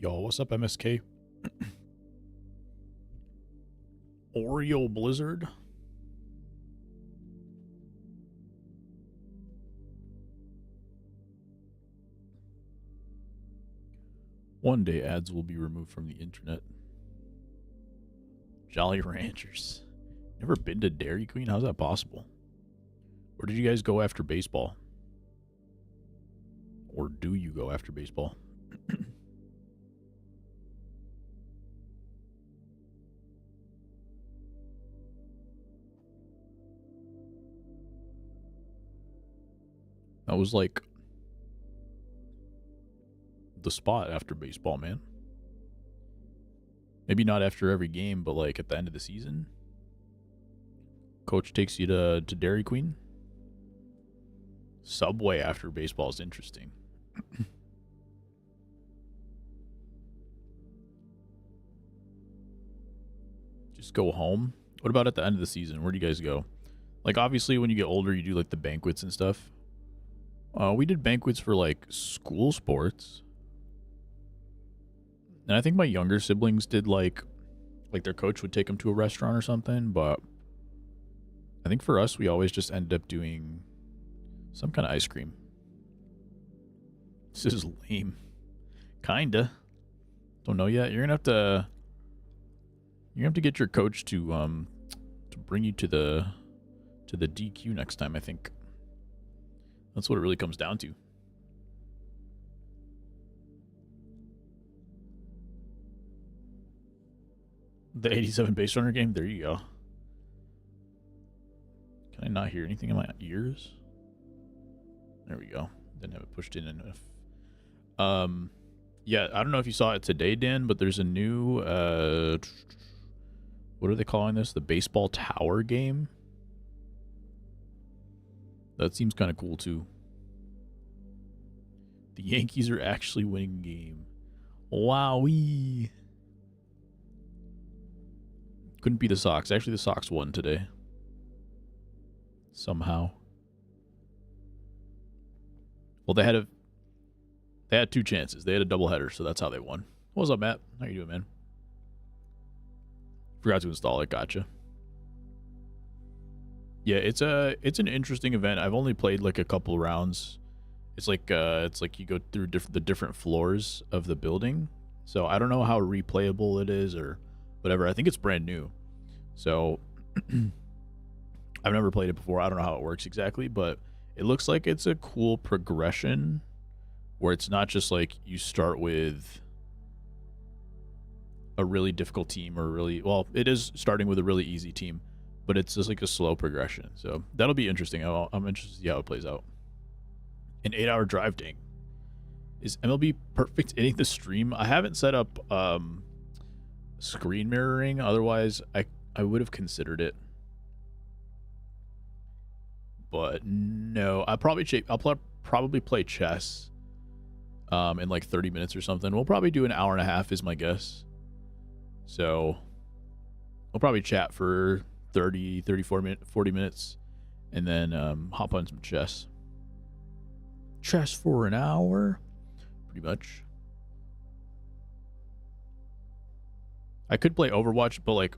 Yo, what's up, MSK? Oreo Blizzard? One day ads will be removed from the internet. Jolly Ranchers. Never been to Dairy Queen? How's that possible? Or did you guys go after baseball? Or do you go after baseball? That was like the spot after baseball, man. Maybe not after every game, but like at the end of the season. Coach takes you to Dairy Queen. Subway after baseball is interesting. Just go home. What about at the end of the season? Where do you guys go? Like, obviously, when you get older, you do like the banquets and stuff. We did banquets for like school sports. And I think my younger siblings did like their coach would take them to a restaurant or something. But I think for us, we always just ended up doing some kind of ice cream. This is lame. Kinda. Don't know yet. You're gonna have to get your coach to bring you to the DQ next time, I think. That's what it really comes down to. The 87 base runner game? There you go. Can I not hear anything in my ears? There we go. Didn't have it pushed in enough. Yeah, I don't know if you saw it today, Dan, but there's a new what are they calling this? The baseball tower game? That seems kind of cool too. The Yankees are actually winning game. Wowee. Couldn't be the Sox. Actually, the Sox won today. Somehow. Well, they had two chances. They had a doubleheader, so that's how they won. What's up, Matt? How you doing, man? Forgot to install it. Gotcha. Yeah, it's an interesting event. I've only played like a couple rounds. It's like you go through the different floors of the building. So I don't know how replayable it is or whatever. I think it's brand new. So I've never played it before. I don't know how it works exactly, but it looks like it's a cool progression where it's not just like you start with a really difficult team or it is starting with a really easy team, but it's just like a slow progression. So that'll be interesting. I'm interested to see how it plays out. An 8-hour drive, dang. Is MLB perfect hitting the stream? I haven't set up screen mirroring. Otherwise, I would have considered it. But no, I'll probably play chess in like 30 minutes or something. We'll probably do an hour and a half is my guess. So we'll probably chat for 40 minutes and then hop on some chess. Chess for an hour, pretty much. I could play Overwatch, but like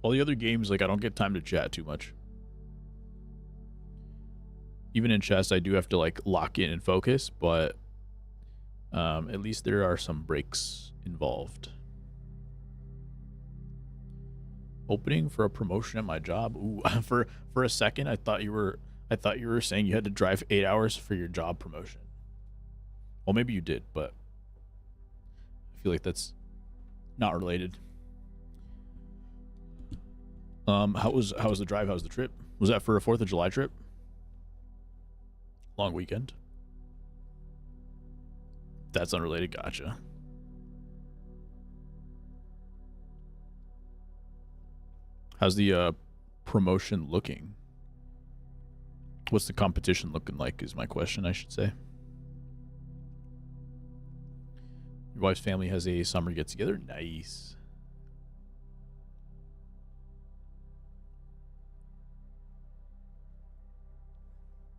all the other games, like I don't get time to chat too much. Even in chess, I do have to like lock in and focus, but at least there are some breaks involved. Opening for a promotion at my job. Ooh, for a second, I thought you were saying you had to drive 8 hours for your job promotion. Well, maybe you did, but I feel like that's not related. How was the drive? How was the trip? Was that for a 4th of July trip? Long weekend? That's unrelated. Gotcha. How's the promotion looking? What's the competition looking like is my question, I should say. Your wife's family has a summer get-together? Nice.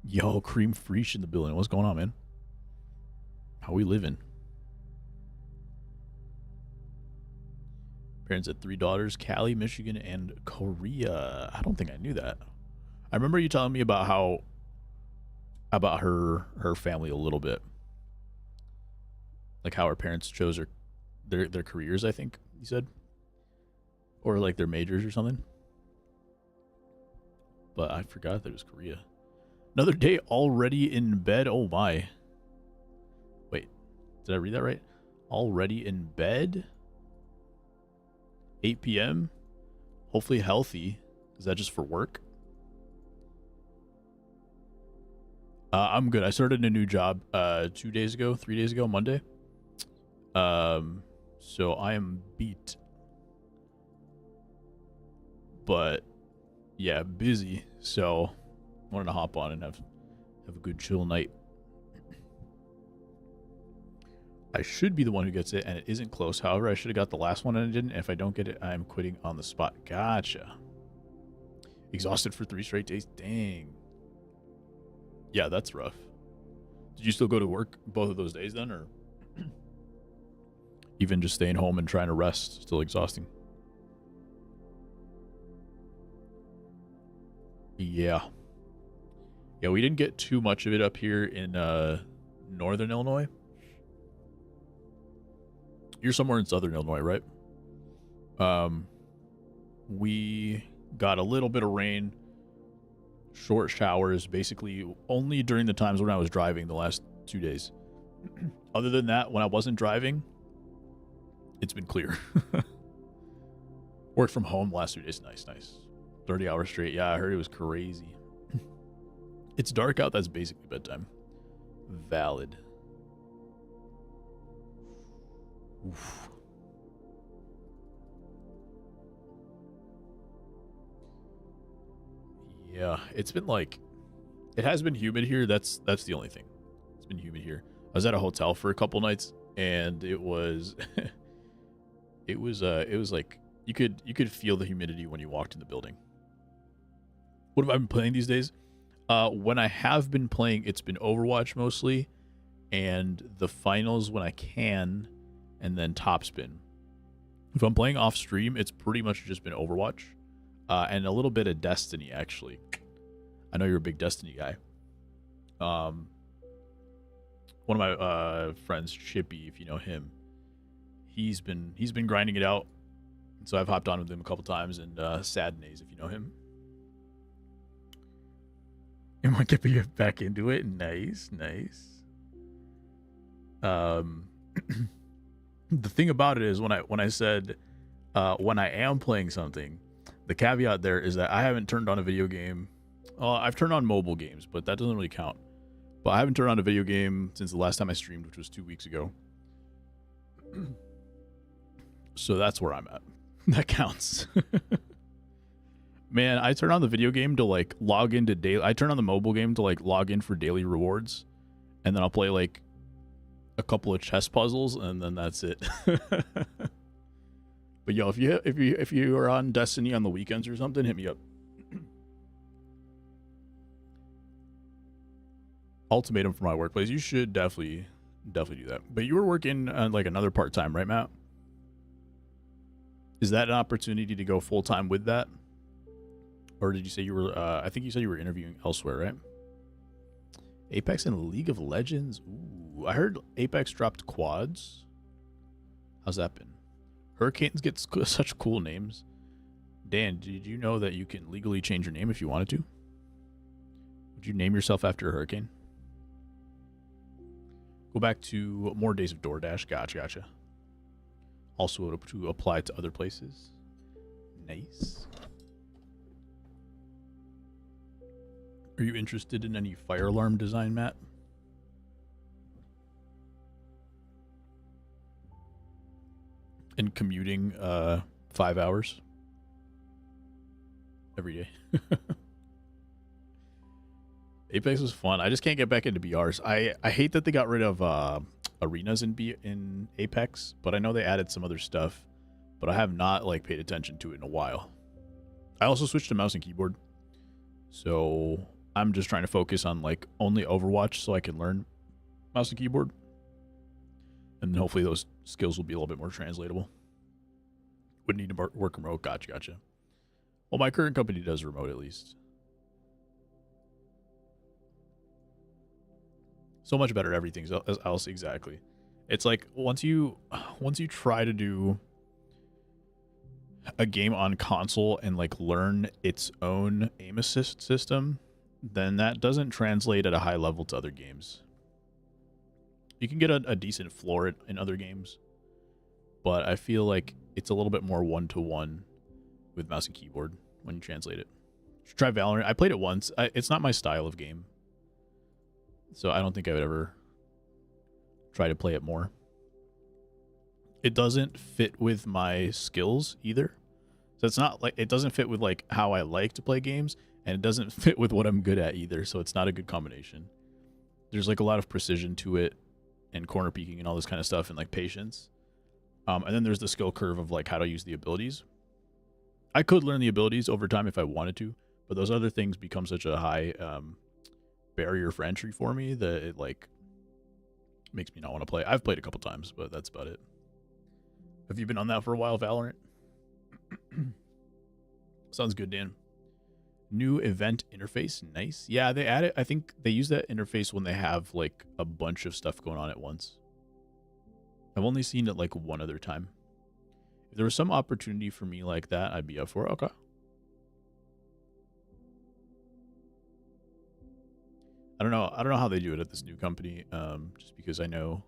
Yo, Cream Freesh in the building. What's going on, man? How we living? Parents at $3. Cali, Michigan, and Korea. I don't think I knew that. I remember you telling me about her family a little bit, like how her parents chose their careers. I think you said, or like their majors or something. But I forgot that it was Korea. Another day already in bed. Oh my. Wait, did I read that right? Already in bed? 8 p.m.? Hopefully healthy. Is that just for work? I'm good. I started a new job 3 days ago, Monday. So I am beat. But yeah, busy. So wanted to hop on and have a good chill night. I should be the one who gets it, and it isn't close. However, I should have got the last one and I didn't. If I don't get it, I'm quitting on the spot. Gotcha. Exhausted for 3 straight days. Dang. Yeah, that's rough. Did you still go to work both of those days then, or even just staying home and trying to rest? Still exhausting. Yeah. Yeah, we didn't get too much of it up here in northern Illinois. You're somewhere in southern Illinois, right? We got a little bit of rain, short showers, basically only during the times when I was driving the last 2 days. Other than that, when I wasn't driving, it's been clear. Worked from home the last 2 days. Nice. 30 hours straight. Yeah, I heard it was crazy. It's dark out. That's basically bedtime. Valid. Oof. Yeah, it's been like, it has been humid here. That's the only thing. It's been humid here. I was at a hotel for a couple nights, and it was it was like you could feel the humidity when you walked in the building. What have I been playing these days? When I have been playing, it's been Overwatch mostly, and the finals when I can, and then Top Spin. If I'm playing off stream, it's pretty much just been Overwatch, and a little bit of Destiny actually. I know you're a big Destiny guy. One of my friends, Chippy, if you know him, he's been grinding it out, so I've hopped on with him a couple times, and Sadnays, if you know him. And want to get back into it. Nice. The thing about it is when I said when I am playing something, the caveat there is that I haven't turned on a video game. I've turned on mobile games, but that doesn't really count. But I haven't turned on a video game since the last time I streamed, which was 2 weeks ago. So that's where I'm at. That counts. Man, I turn on the video game to like log into daily. I turn on the mobile game to like log in for daily rewards, and then I'll play like a couple of chess puzzles, and then that's it. But yo, if you are on Destiny on the weekends or something, hit me up. Ultimatum for my workplace. You should definitely do that. But you were working on like another part time, right, Matt? Is that an opportunity to go full time with that? Or did you say you were, I think you said you were interviewing elsewhere, right? Apex and League of Legends. Ooh, I heard Apex dropped quads. How's that been? Hurricanes get such cool names. Dan, did you know that you can legally change your name if you wanted to? Would you name yourself after a hurricane? Go back to more days of DoorDash. Gotcha. Also to apply to other places. Nice. Are you interested in any fire alarm design, Matt? And commuting 5 hours every day. Apex was fun. I just can't get back into BRs. I hate that they got rid of arenas in Apex, but I know they added some other stuff, but I have not like paid attention to it in a while. I also switched to mouse and keyboard, so I'm just trying to focus on like only Overwatch so I can learn mouse and keyboard, and hopefully those skills will be a little bit more translatable. Would need to work remote. Gotcha. Well, my current company does remote at least. So much better at everything else. Exactly. It's like once you try to do a game on console and like learn its own aim assist system, then that doesn't translate at a high level to other games. You can get a decent floor in other games, but I feel like it's a little bit more one-to-one with mouse and keyboard when you translate it. Try Valorant. I played it once. It's not my style of game, so I don't think I would ever try to play it more. It doesn't fit with my skills either. So it's not like it doesn't fit with like how I like to play games, and it doesn't fit with what I'm good at either. So it's not a good combination. There's like a lot of precision to it and corner peeking and all this kind of stuff and like patience. And then there's the skill curve of like how to use the abilities. I could learn the abilities over time if I wanted to, but those other things become such a high barrier for entry for me that it like makes me not want to play. I've played a couple times, but that's about it. Have you been on that for a while, Valorant? Sounds good, Dan. New event interface, nice. Yeah, they added. I think they use that interface when they have like a bunch of stuff going on at once. I've only seen it like one other time. If there was some opportunity for me like that, I'd be up for it. Okay. I don't know how they do it at this new company. Just because I know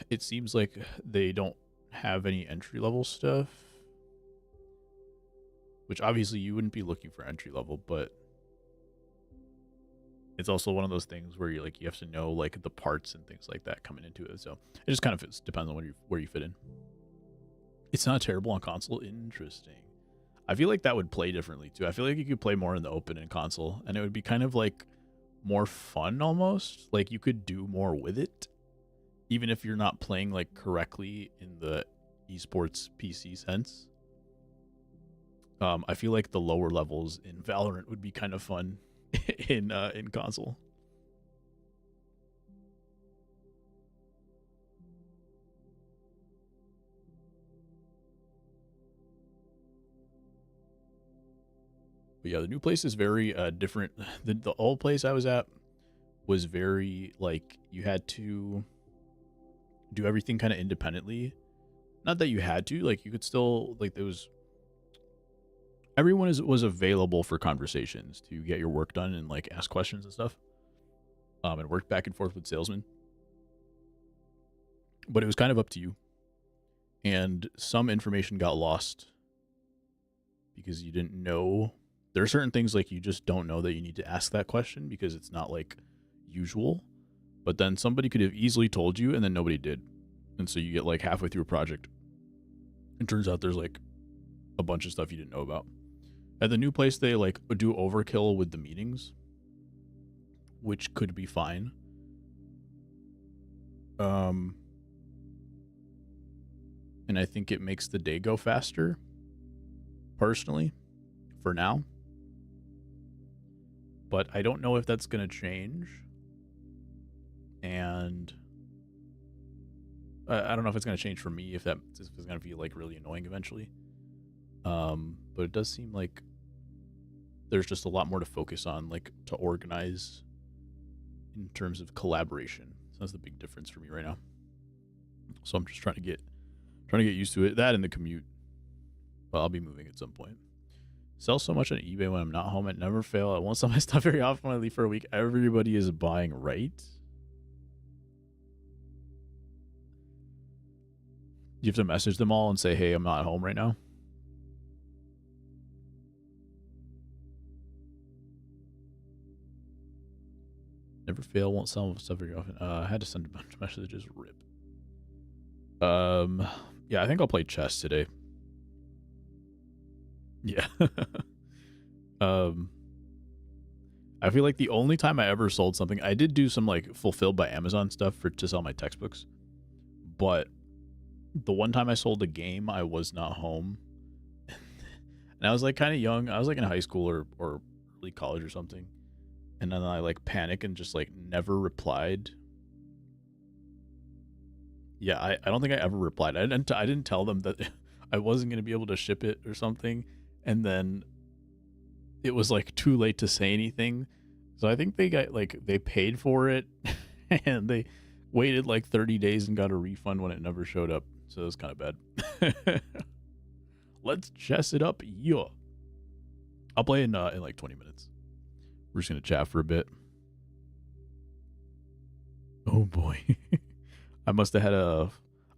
it seems like they don't have any entry level stuff, which obviously you wouldn't be looking for entry level, but it's also one of those things where you like you have to know like the parts and things like that coming into it. So it just kind of depends on where you fit in. It's not terrible on console. Interesting. I feel like that would play differently too. I feel like you could play more in the open in console, and it would be kind of like more fun almost. Like you could do more with it, even if you're not playing like correctly in the esports PC sense. I feel like the lower levels in Valorant would be kind of fun in console. But yeah, the new place is very different. The old place I was at was very like you had to do everything kind of independently. Not that you had to, like you could still like there was everyone was available for conversations to get your work done and like ask questions and stuff. And work back and forth with salesmen. But it was kind of up to you. And some information got lost because you didn't know. There are certain things like you just don't know that you need to ask that question because it's not like usual. But then somebody could have easily told you and then nobody did. And so you get like halfway through a project. It turns out there's like a bunch of stuff you didn't know about. At the new place, they like do overkill with the meetings, which could be fine. And I think it makes the day go faster, personally, for now. But I don't know if that's going to change. And I don't know if it's going to change for me, if it's going to be like really annoying eventually. But it does seem like there's just a lot more to focus on, like to organize in terms of collaboration. So that's the big difference for me right now. So I'm just trying to get used to it. That and the commute. But I'll be moving at some point. Sell so much on eBay when I'm not home. It never fail. I won't sell my stuff very often when I leave for a week. Everybody is buying, right? You have to message them all and say, hey, I'm not home right now. Never fail, won't sell stuff very often. I had to send a bunch of messages. Rip. Yeah, I think I'll play chess today. Yeah. I feel like the only time I ever sold something, I did do some like fulfilled by Amazon stuff to sell my textbooks, but the one time I sold a game, I was not home, and I was like kind of young. I was like in high school or early college or something, and then I like panic and just like never replied. Yeah, I don't think I ever replied. I didn't tell them that I wasn't gonna be able to ship it or something, and then it was like too late to say anything. So I think they got like they paid for it and they waited like 30 days and got a refund when it never showed up. So it was kind of bad. Let's chess it up. Yeah. I'll play in like 20 minutes. We're just gonna chat for a bit. Oh boy. I must have had a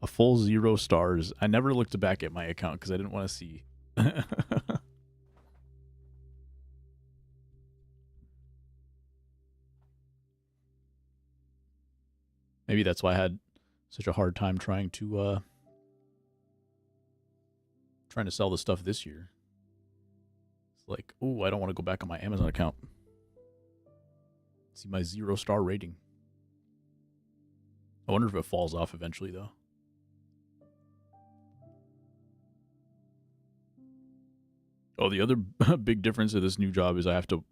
full 0 stars. I never looked back at my account because I didn't want to see. Maybe that's why I had such a hard time trying to sell the stuff this year. It's like, oh, I don't want to go back on my Amazon account. See my 0 star rating. I wonder if it falls off eventually, though. Oh, the other big difference of this new job is I have to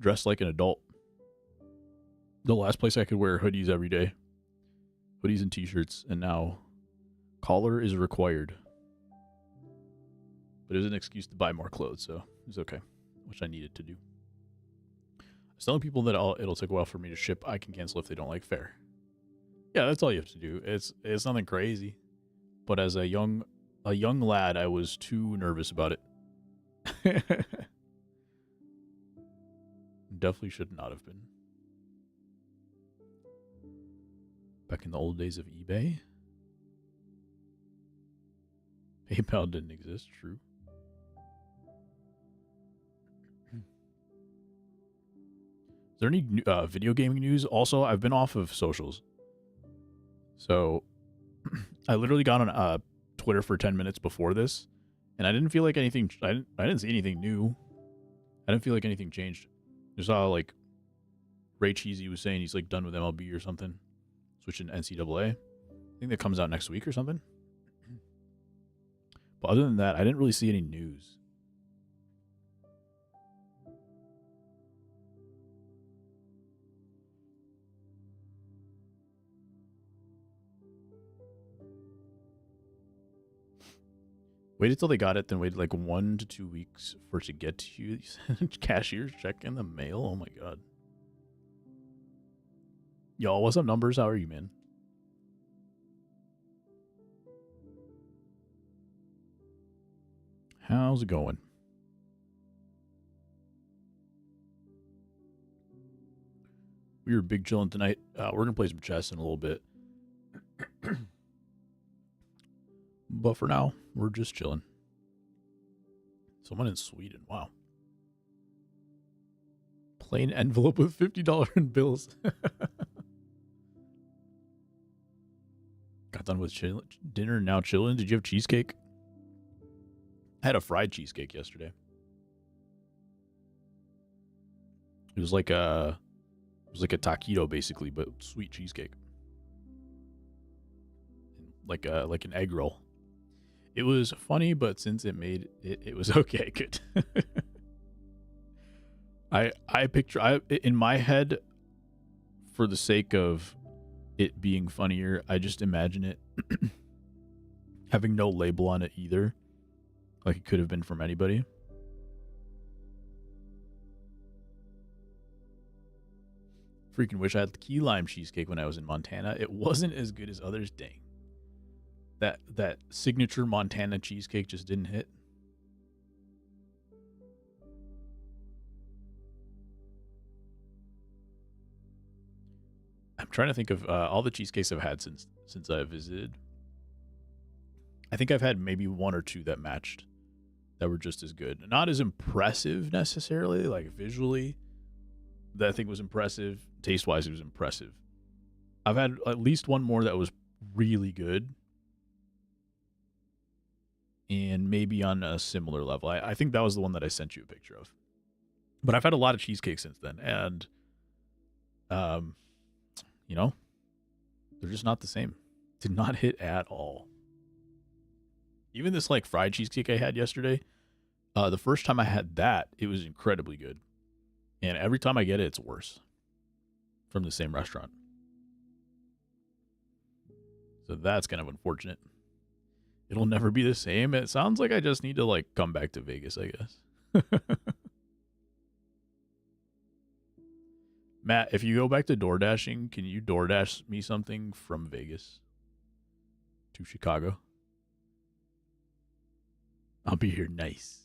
dress like an adult. The last place I could wear hoodies every day. Hoodies and t-shirts, and now collar is required. But it was an excuse to buy more clothes, so it was okay, which I needed to do. I was telling people that it'll take a while for me to ship. I can cancel if they don't like fare. Yeah, that's all you have to do. It's nothing crazy. But as a young lad, I was too nervous about it. Definitely should not have been. Back in the old days of eBay. PayPal didn't exist, true. Is there any video gaming news? Also, I've been off of socials. So, I literally got on Twitter for 10 minutes before this, and I didn't feel like anything... I didn't see anything new. I didn't feel like anything changed. I saw, like, Ray Cheesy was saying he's, like, done with MLB or something. Switching to NCAA. I think that comes out next week or something. But other than that, I didn't really see any news. Waited till they got it, then waited like 1 to 2 weeks for it to get to you. Cashier's check in the mail. Oh my god. Y'all, what's up, numbers? How are you, man? How's it going? We were big chilling tonight. We're going to play some chess in a little bit. But for now, we're just chilling. Someone in Sweden. Wow. Plain envelope with $50 in bills. Got done with dinner and now chilling. Did you have cheesecake? I had a fried cheesecake yesterday. It was like a taquito basically, but sweet cheesecake. Like an egg roll. It was funny, but since it made it was okay, good. I picture in my head, for the sake of it being funnier, I just imagine it having no label on it either. Like it could have been from anybody. Freaking wish I had the key lime cheesecake when I was in Montana. It wasn't as good as others, dang. That signature Montana cheesecake just didn't hit. I'm trying to think of all the cheesecakes I've had since I visited. I think I've had maybe 1 or 2 that matched, that were just as good. Not as impressive necessarily, like visually. That I think was impressive. Taste-wise, it was impressive. I've had at least 1 more that was really good. And maybe on a similar level. I think that was the one that I sent you a picture of. But I've had a lot of cheesecake since then. And, you know, they're just not the same. Did not hit at all. Even this, like, fried cheesecake I had yesterday, the first time I had that, it was incredibly good. And every time I get it, it's worse. From the same restaurant. So that's kind of unfortunate. It'll never be the same. It sounds like I just need to like come back to Vegas, I guess. Matt, if you go back to door dashing, can you DoorDash me something from Vegas to Chicago? I'll be here nice.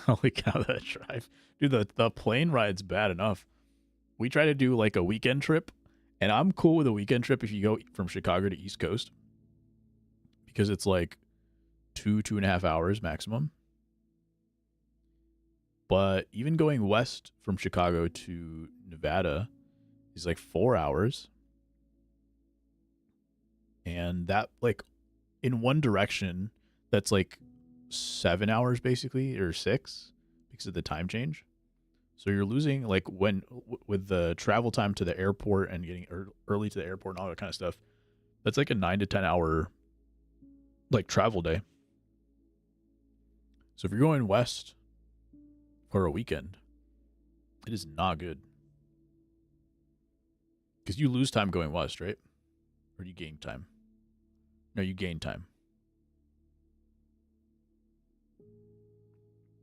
Holy cow, that drive. Dude, the plane ride's bad enough. We try to do like a weekend trip, and I'm cool with a weekend trip if you go from Chicago to East Coast, because it's like 2.5 hours maximum. But even going west from Chicago to Nevada is like 4 hours. And that, like, in one direction, that's like 7 hours basically, or 6, because of the time change. So you're losing, like, when with the travel time to the airport and getting early to the airport and all that kind of stuff. That's like a 9 to 10 hour like travel day. So if you're going west for a weekend, it is not good, because you lose time going west, right? Or do you gain time? No, you gain time.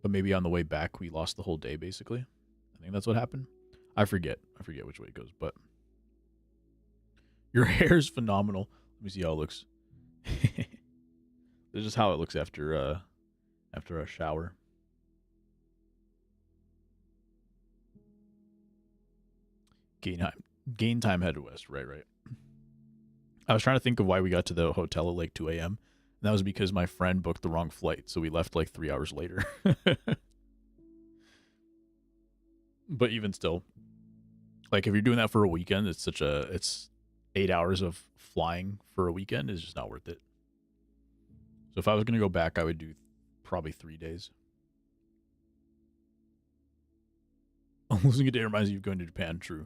But maybe on the way back, we lost the whole day, basically. I think that's what happened. I forget which way it goes, but your hair's phenomenal. Let me see how it looks. This is how it looks after a shower. Gain time head west. Right. I was trying to think of why we got to the hotel at like 2 a.m. And that was because my friend booked the wrong flight, so we left like 3 hours later. But even still, like, if you're doing that for a weekend, it's 8 hours of flying for a weekend is just not worth it. So if I was going to go back, I would do probably 3 days. Losing a day reminds you of going to Japan. True.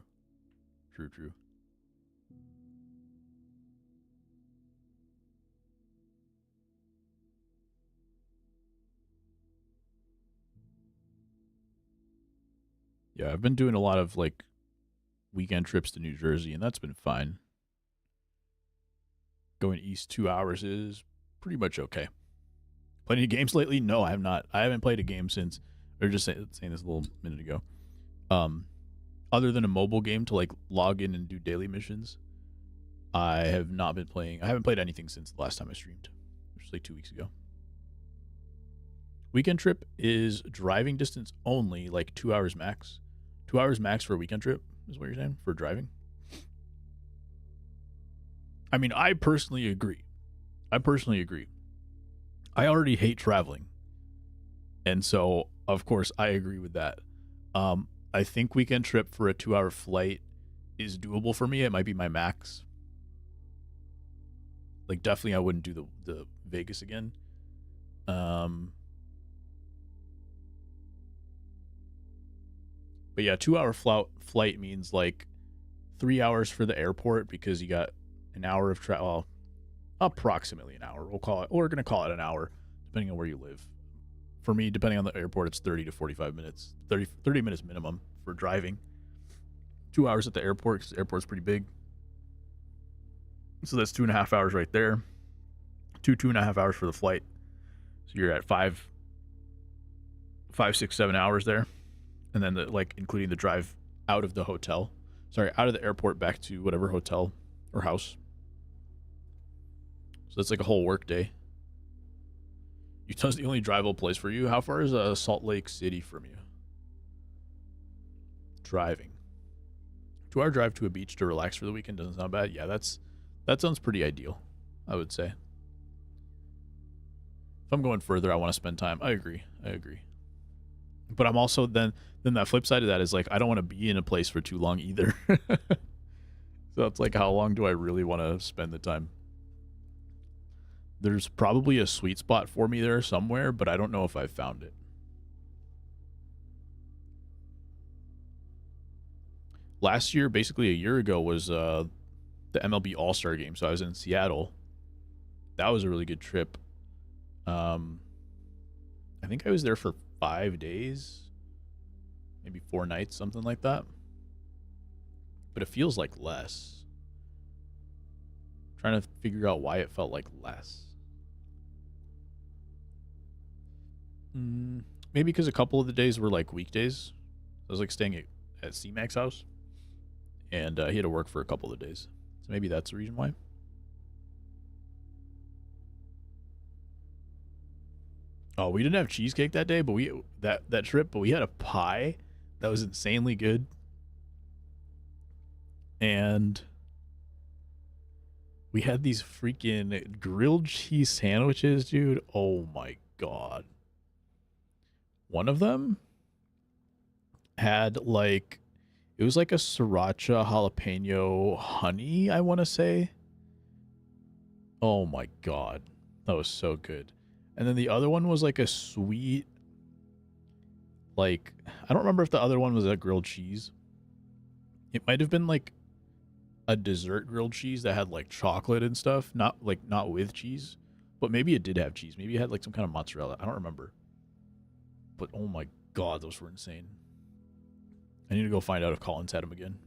Yeah, I've been doing a lot of like weekend trips to New Jersey, and that's been fine. Going east 2 hours is pretty much okay. Played any games lately? No, I have not. I haven't played a game since. Or just saying this a little minute ago. Other than a mobile game to like log in and do daily missions, I have not been playing. I haven't played anything since the last time I streamed, which was like 2 weeks ago. Weekend trip is driving distance only, like 2 hours max. 2 hours max for a weekend trip is what you're saying for driving? I mean, I personally agree. I already hate traveling. And so, of course, I agree with that. I think weekend trip for a 2 hour flight is doable for me. It might be my max. Like, definitely I wouldn't do the Vegas again. But yeah, 2 hour flight means like 3 hours for the airport, because you got an hour of travel. Well, approximately an hour. We're going to call it an hour, depending on where you live. For me, depending on the airport, it's 30 to 45 minutes. 30 minutes minimum for driving. 2 hours at the airport, because the airport's pretty big. So that's 2.5 hours right there. 2.5 hours for the flight. So you're at 5, 6, 7 hours there. And then including the drive out of the hotel. Sorry, out of the airport back to whatever hotel or house. So that's like a whole work day. Utah's the only drivable place for you. How far is Salt Lake City from you? Driving. 2 hour drive to a beach to relax for the weekend doesn't sound bad. Yeah, that sounds pretty ideal, I would say. If I'm going further, I want to spend time. I agree. But I'm also then that flip side of that is like, I don't want to be in a place for too long either. So it's like, how long do I really want to spend the time? There's probably a sweet spot for me there somewhere, but I don't know if I've found it. Last year, basically a year ago, was the MLB All-Star game. So I was in Seattle. That was a really good trip. I think I was there for 5 days, maybe 4 nights, something like that. But it feels like less. Trying to figure out why it felt like less. Maybe because a couple of the days were like weekdays. I was like staying at C-Mac's house, and he had to work for a couple of days. So maybe that's the reason why. Oh, we didn't have cheesecake that day, but that trip, but we had a pie that was insanely good. And we had these freaking grilled cheese sandwiches, dude. Oh my god. One of them had like, it was like a sriracha jalapeno honey, I want to say. Oh my god. That was so good. And then the other one was like a sweet, like, I don't remember if the other one was a grilled cheese. It might have been like a dessert grilled cheese that had like chocolate and stuff, not with cheese, but maybe it did have cheese. Maybe it had like some kind of mozzarella. I don't remember. But oh my god, those were insane. I need to go find out if Collins had them again.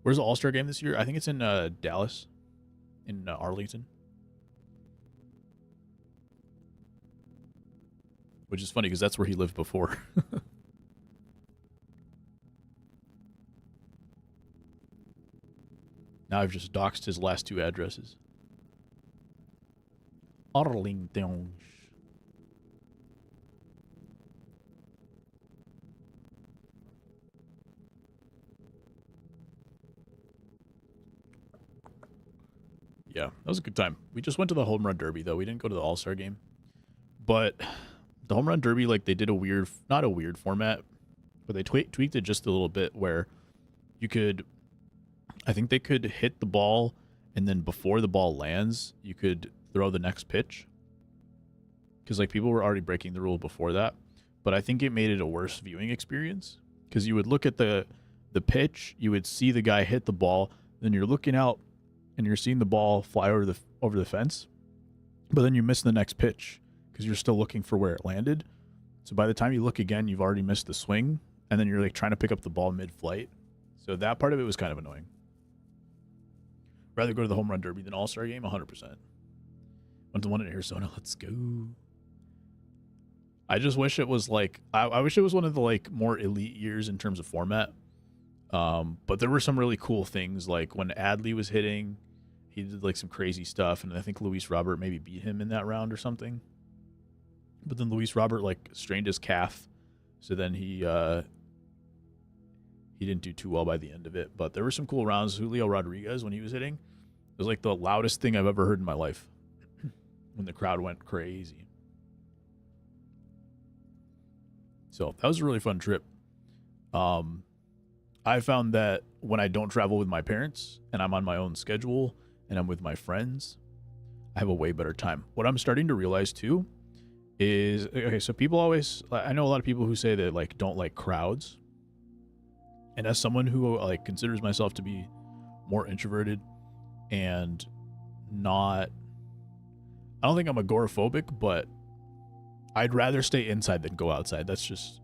Where's the All-Star game this year? I think it's in Dallas, in Arlington. Which is funny because that's where he lived before. Now I've just doxed his last two addresses. Arlington. Yeah, that was a good time. We just went to the home run derby though. We didn't go to the All-Star game. But the home run derby, like, they did a weird, not a weird format, but they tweaked it just a little bit where you could, I think they could hit the ball, and then before the ball lands, you could throw the next pitch. Because, like, people were already breaking the rule before that. But I think it made it a worse viewing experience. Because you would look at the pitch, you would see the guy hit the ball, then you're looking out, and you're seeing the ball fly over the fence. But then you miss the next pitch because you're still looking for where it landed. So by the time you look again, you've already missed the swing, and then you're like trying to pick up the ball mid-flight. So that part of it was kind of annoying. Rather go to the home run derby than All-Star game, 100%. Went to one in Arizona. Let's go. I just wish it was like, I wish it was one of the like more elite years in terms of format. But there were some really cool things, like when Adley was hitting, he did like some crazy stuff, and I think Luis Robert maybe beat him in that round or something. But then Luis Robert like strained his calf, so then he didn't do too well by the end of it. But there were some cool rounds. Julio Rodriguez, when he was hitting, it was like the loudest thing I've ever heard in my life when the crowd went crazy. So that was a really fun trip. I found that when I don't travel with my parents and I'm on my own schedule and I'm with my friends, I have a way better time. What I'm starting to realize too is, okay, so people always, I know a lot of people who say that like don't like crowds. And as someone who like considers myself to be more introverted and not, I don't think I'm agoraphobic, but I'd rather stay inside than go outside. That's just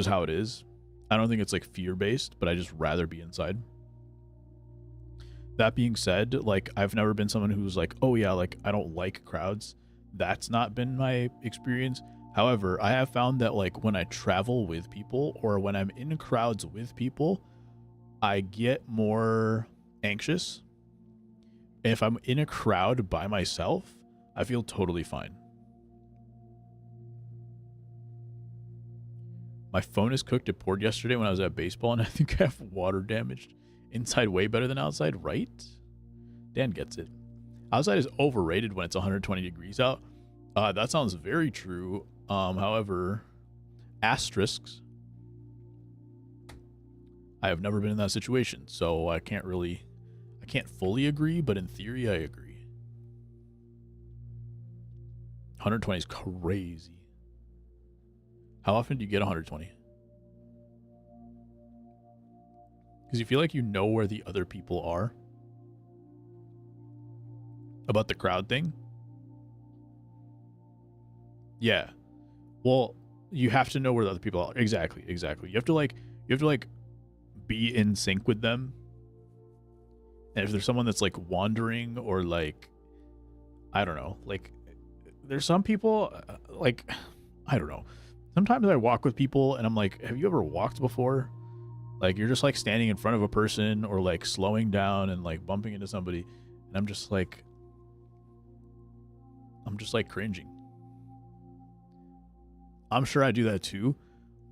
how it is. I don't think it's like fear-based, but I just rather be inside. That being said, like I've never been someone who's like, oh yeah, like I don't like crowds. That's not been my experience. However, I have found that like when I travel with people or when I'm in crowds with people, I get more anxious. If I'm in a crowd by myself, I feel totally fine. My phone is cooked. It poured yesterday when I was at baseball, and I think I have water damaged. Inside way better than outside, right? Dan gets it. Outside is overrated when it's 120 degrees out. That sounds very true. However, asterisks. I have never been in that situation, so I can't fully agree, but in theory, I agree. 120 is crazy. How often do you get 120? Because you feel like you know where the other people are about the crowd thing. Yeah. Well, you have to know where the other people are. Exactly. You have to like be in sync with them. And if there's someone that's like wandering or like, I don't know, like there's some people like, I don't know. Sometimes I walk with people and I'm like, have you ever walked before? Like you're just like standing in front of a person or like slowing down and like bumping into somebody. And I'm just like cringing. I'm sure I do that too,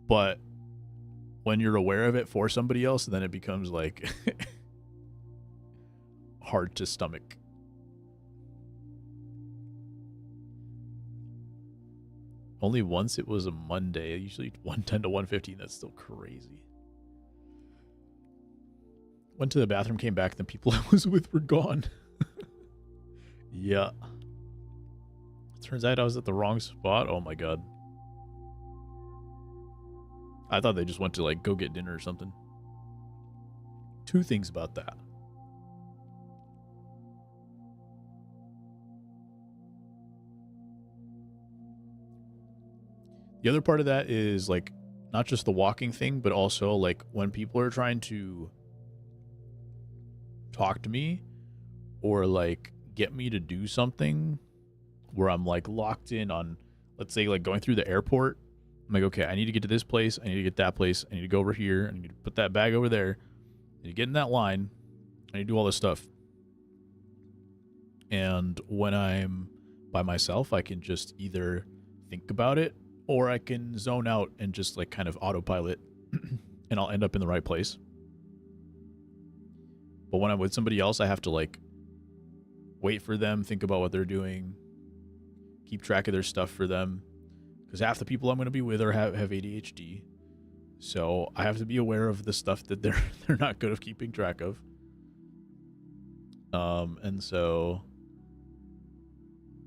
but when you're aware of it for somebody else, then it becomes like hard to stomach. Only once it was a Monday, usually 110 to 115. That's still crazy. Went to the bathroom, came back, the people I was with were gone. Yeah. Turns out I was at the wrong spot. Oh my god. I thought they just went to like go get dinner or something. Two things about that. The other part of that is like not just the walking thing, but also like when people are trying to talk to me or like get me to do something where I'm like locked in on, let's say like going through the airport. I'm like, okay, I need to get to this place. I need to get that place. I need to go over here. I need to put that bag over there. I need to get in that line. I need to do all this stuff. And when I'm by myself, I can just either think about it or I can zone out and just like kind of autopilot and I'll end up in the right place. But when I'm with somebody else, I have to like wait for them, think about what they're doing, keep track of their stuff for them. Because half the people I'm going to be with have ADHD. So I have to be aware of the stuff that they're not good at keeping track of. And so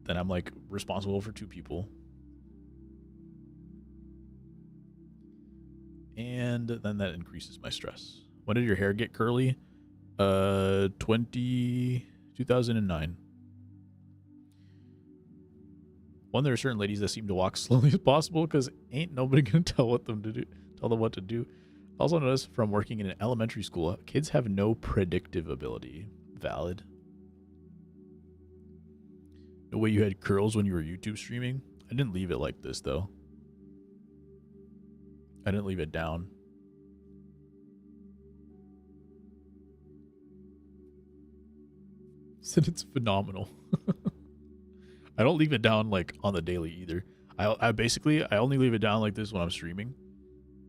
then I'm like responsible for two people. And then that increases my stress. When did your hair get curly? 2009. One, there are certain ladies that seem to walk slowly as possible because ain't nobody gonna tell them what to do. Also noticed from working in an elementary school, kids have no predictive ability. Valid. No way you had curls when you were YouTube streaming. I didn't leave it like this though. I didn't leave it down. Said it's phenomenal. I don't leave it down like on the daily either. I basically only leave it down like this when I'm streaming,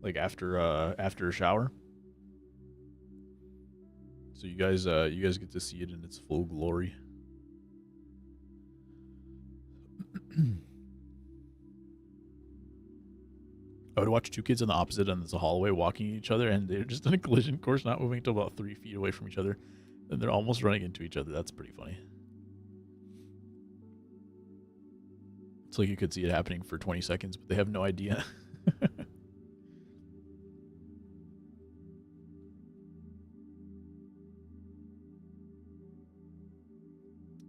like after a shower. So you guys get to see it in its full glory. I would watch two kids on the opposite ends of the hallway walking each other, and they're just in a collision course, not moving until about 3 feet away from each other. And they're almost running into each other. That's pretty funny. It's like you could see it happening for 20 seconds, but they have no idea.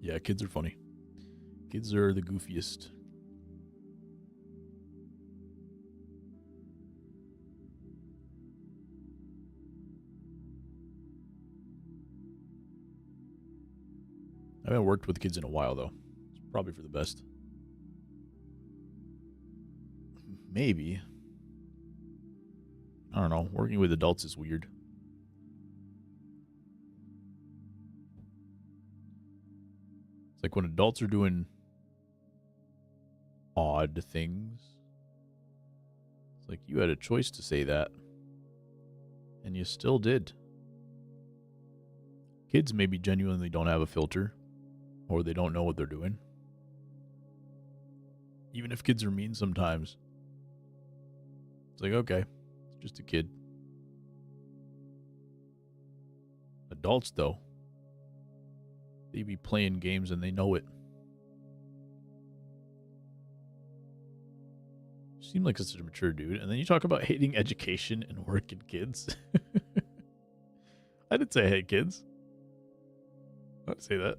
Yeah, kids are funny. Kids are the goofiest. I haven't worked with kids in a while, though. It's probably for the best. Maybe. I don't know. Working with adults is weird. It's like when adults are doing odd things. It's like you had a choice to say that. And you still did. Kids maybe genuinely don't have a filter. Or they don't know what they're doing. Even if kids are mean sometimes. It's like, okay, it's just a kid. Adults, though, they be playing games and they know it. You seem like such a mature dude. And then you talk about hating education and work and kids. I didn't say I hate kids. I didn't say that.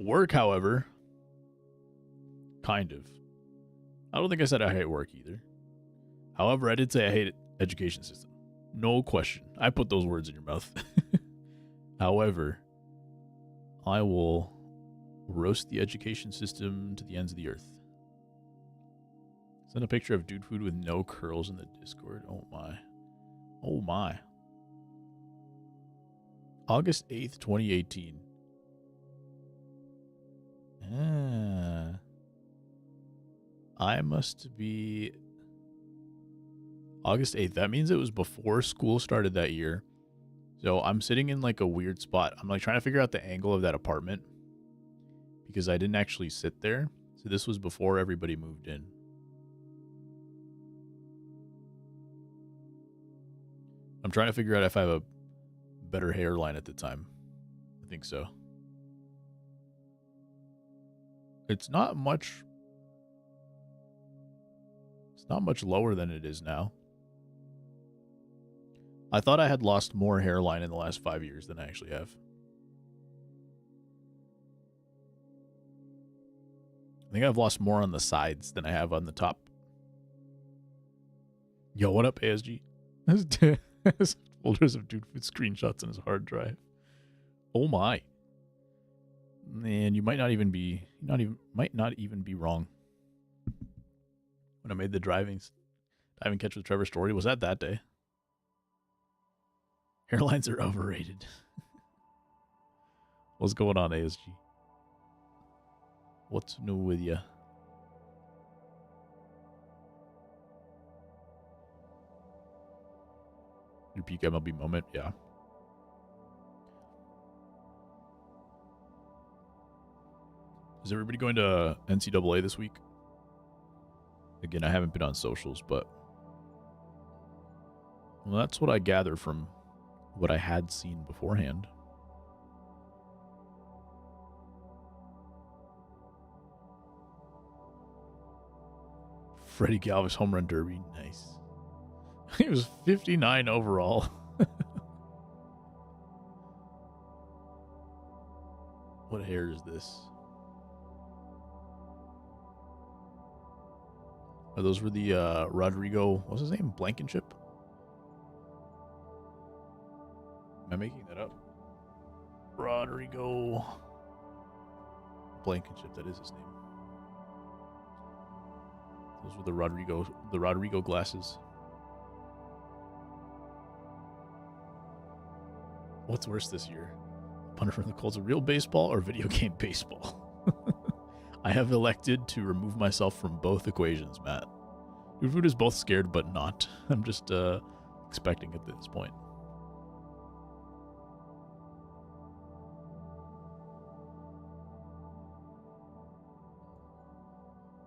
Work, however, kind of. I don't think I said I hate work either. However, I did say I hate education system. No question. I put those words in your mouth. However, I will roast the education system to the ends of the earth. Send a picture of dude food with no curls in the Discord. Oh my. Oh my. August 8th, 2018. I must be August 8th. That means it was before school started that year. So I'm sitting in like a weird spot. I'm like trying to figure out the angle of that apartment because I didn't actually sit there. So this was before everybody moved in. I'm trying to figure out if I have a better hairline at the time. I think so. It's not much lower than it is now. I thought I had lost more hairline in the last 5 years than I actually have. I think I've lost more on the sides than I have on the top. Yo, what up, ASG? Has folders of dude food screenshots on his hard drive. Oh my. Man, you might not even be wrong. When I made the diving catch with Trevor story, was that day? Hairlines are overrated. What's going on, ASG? What's new with ya? Your peak MLB moment, yeah. Is everybody going to NCAA this week? Again, I haven't been on socials, but well, that's what I gather from what I had seen beforehand. Freddie Galvis home run derby, nice. He was 59 overall. What hair is this? Oh, those were the Rodrigo, what's his name? Blankenship? Am I making that up? Rodrigo Blankenship, that is his name. Those were the Rodrigo glasses. What's worse this year? Punter from the Colts, a real baseball or video game baseball? I have elected to remove myself from both equations, Matt. Dude food is both scared, but not. I'm just expecting at this point.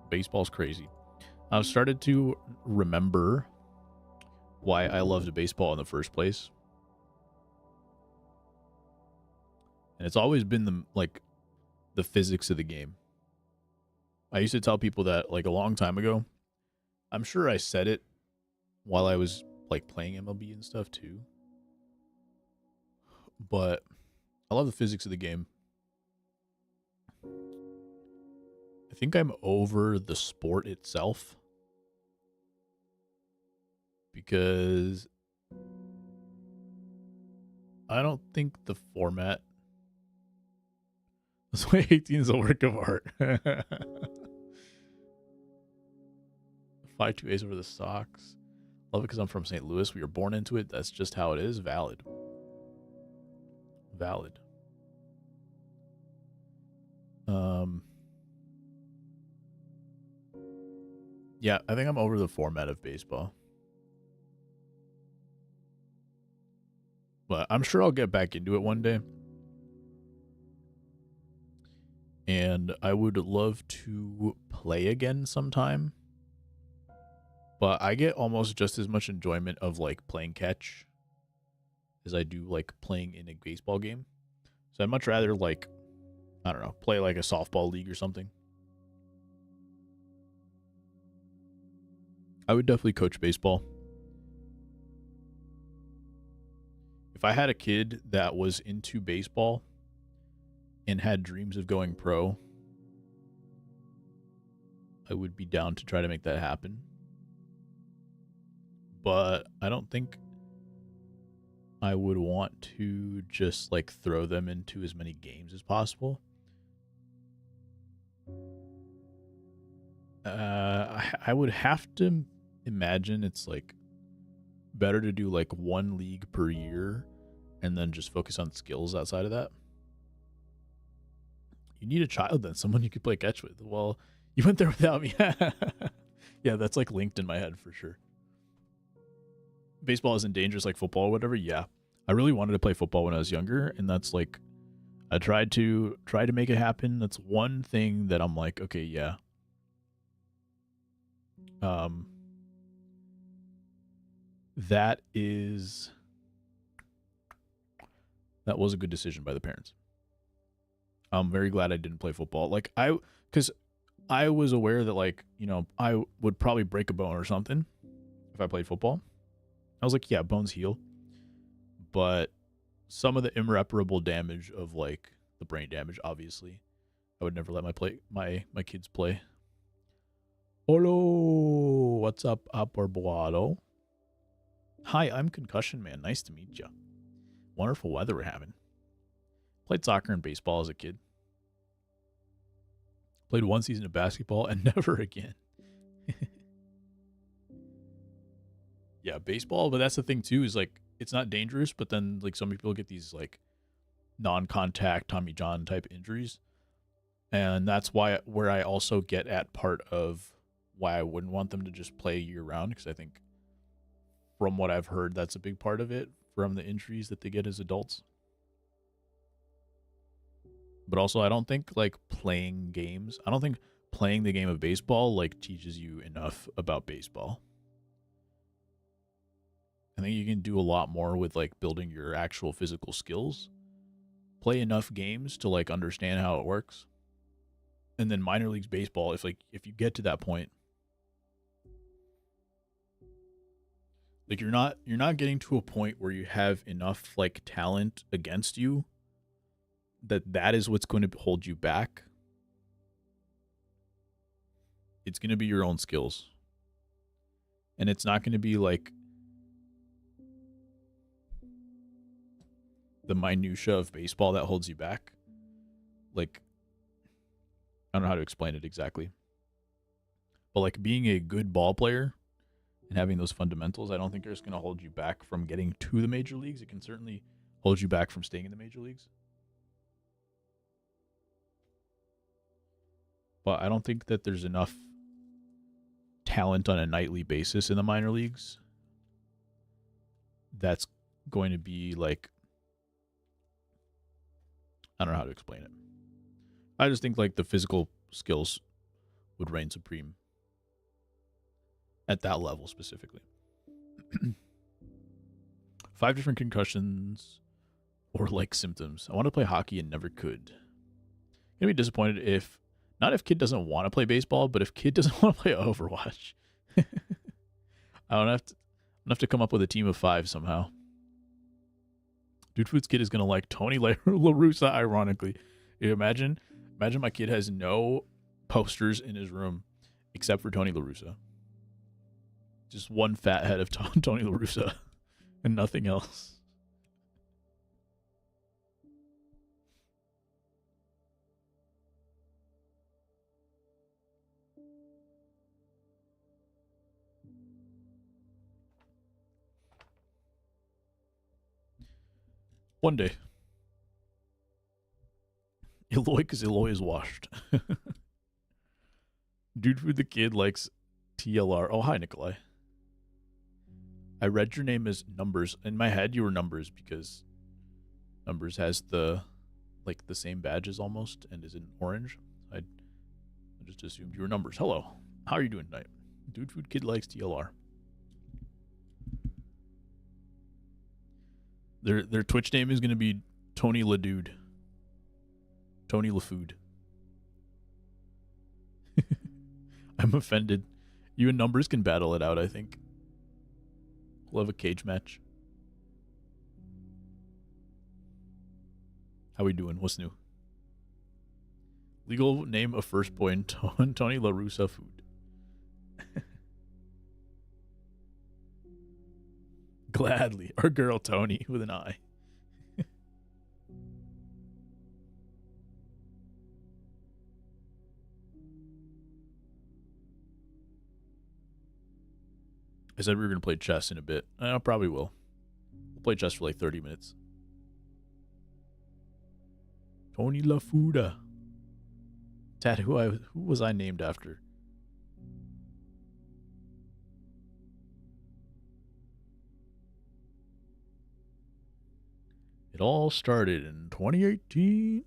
Baseball's crazy. I've started to remember why I loved baseball in the first place. And it's always been the physics of the game. I used to tell people that like a long time ago. I'm sure I said it while I was like playing MLB and stuff too. But I love the physics of the game. I think I'm over the sport itself. Because I don't think the format. That's why 18 is a work of art. 5-2 over the Sox. Love it because I'm from St. Louis. We were born into it. That's just how it is. Valid. Yeah, I think I'm over the format of baseball. But I'm sure I'll get back into it one day. And I would love to play again sometime. But I get almost just as much enjoyment of like playing catch as I do like playing in a baseball game. So I'd much rather like, I don't know, play like a softball league or something. I would definitely coach baseball. If I had a kid that was into baseball and had dreams of going pro, I would be down to try to make that happen. But I don't think I would want to just like throw them into as many games as possible. I would have to imagine it's like better to do like one league per year and then just focus on skills outside of that. You need a child then, someone you could play catch with. Well, you went there without me. Yeah, that's like linked in my head for sure. Baseball isn't dangerous like football or whatever. Yeah. I really wanted to play football when I was younger, and that's like I tried to make it happen. That's one thing that I'm like, okay, yeah. That was a good decision by the parents. I'm very glad I didn't play football. Like because I was aware that like I would probably break a bone or something if I played football. I was like, yeah, bones heal, but some of the irreparable damage of like the brain damage, obviously, I would never let my kids play. Hello, what's up, Aporboado? Hi, I'm Concussion Man. Nice to meet you. Wonderful weather we're having. Played soccer and baseball as a kid. Played one season of basketball and never again. Yeah, baseball, but that's the thing too, is like it's not dangerous, but then like some people get these like non-contact Tommy John type injuries. And that's where I also get at part of why I wouldn't want them to just play year round, because I think from what I've heard, that's a big part of it from the injuries that they get as adults. But also, I don't think like playing games, I don't think playing the game of baseball like teaches you enough about baseball. I think you can do a lot more with like building your actual physical skills. Play enough games to like understand how it works. And then minor leagues baseball, if you get to that point, like you're not getting to a point where you have enough like talent against you that is what's going to hold you back. It's going to be your own skills. And it's not going to be like the minutia of baseball that holds you back. Like, I don't know how to explain it exactly. But like being a good ball player and having those fundamentals, I don't think it's going to hold you back from getting to the major leagues. It can certainly hold you back from staying in the major leagues. But I don't think that there's enough talent on a nightly basis in the minor leagues that's going to be like, I don't know how to explain it. I just think like the physical skills would reign supreme at that level specifically. 5 different concussions or like symptoms. I want to play hockey and never could. Gonna be disappointed if not if kid doesn't want to play baseball, but if kid doesn't want to play Overwatch. I don't have to come up with a team of 5 somehow. Dude Food's kid is gonna like Tony La Russa, ironically. Imagine my kid has no posters in his room except for Tony La Russa. Just one fat head of Tony La Russa and nothing else. One day. Eloy, because Eloy is washed. Dude Food the kid likes TLR. Oh, hi, Nikolai. I read your name as Numbers. In my head, you were Numbers because Numbers has the same badges almost and is in orange. I just assumed you were Numbers. Hello. How are you doing tonight? Dude Food Kid likes TLR. Their Twitch name is going to be Tony LaDude. Tony LaFood. I'm offended. You and Numbers can battle it out, I think. We'll have a cage match. How we doing? What's new? Legal name of first boy Tony La Russa Food. Gladly. Our girl Tony with an I. I said we were going to play chess in a bit. I probably will. We'll play chess for like 30 minutes. Tony La Fuda. Dad, who was I named after? It all started in 2018.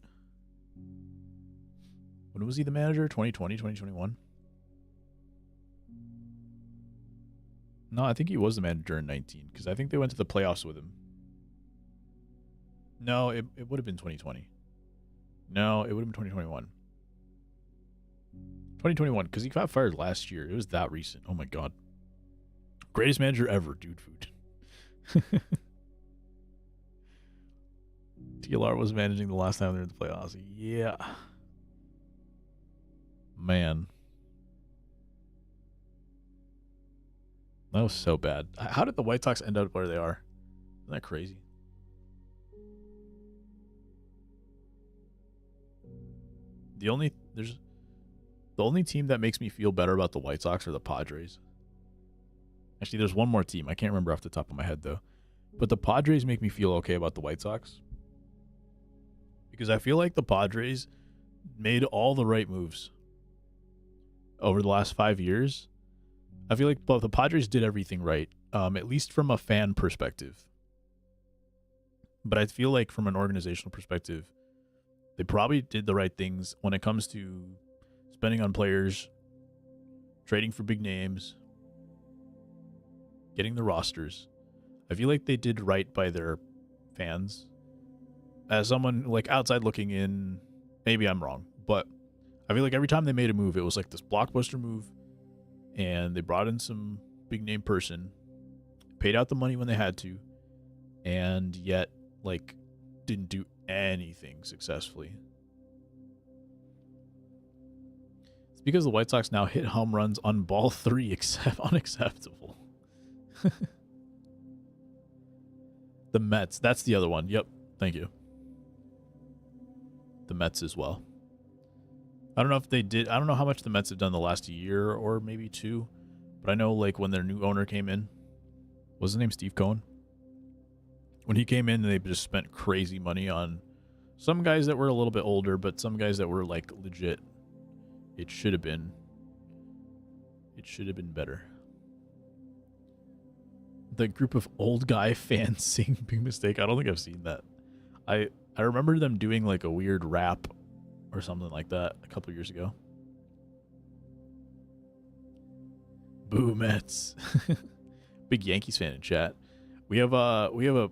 When was he the manager? 2020, 2021? No, I think he was the manager in 19 because I think they went to the playoffs with him. No, it would have been 2020. No, it would have been 2021. 2021 because he got fired last year. It was that recent. Oh my god. Greatest manager ever, dude food. TLR was managing the last time they were in the playoffs. Yeah. Man. That was so bad. How did the White Sox end up where they are? Isn't that crazy? The only team that makes me feel better about the White Sox are the Padres. Actually, there's one more team. I can't remember off the top of my head, though. But the Padres make me feel okay about the White Sox. Because I feel like the Padres made all the right moves over the last 5 years. I feel like the Padres did everything right, at least from a fan perspective. But I feel like from an organizational perspective, they probably did the right things when it comes to spending on players, trading for big names, getting the rosters. I feel like they did right by their fans. As someone like outside looking in, maybe I'm wrong, but I feel like every time they made a move, it was like this blockbuster move, and they brought in some big name person, paid out the money when they had to, and yet like didn't do anything successfully. It's because the White Sox now hit home runs on ball 3, except unacceptable. The Mets, that's the other one. Yep, thank you. The Mets as well. I don't know if they did. I don't know how much the Mets have done the last year or maybe 2, but I know like when their new owner came in, was his name Steve Cohen? When he came in, they just spent crazy money on some guys that were a little bit older, but some guys that were like legit. It should have been better. The group of old guy fans sing Big Mistake. I don't think I've seen that. I remember them doing like a weird rap or something like that a couple years ago. Boo Mets. Big Yankees fan in chat. We have a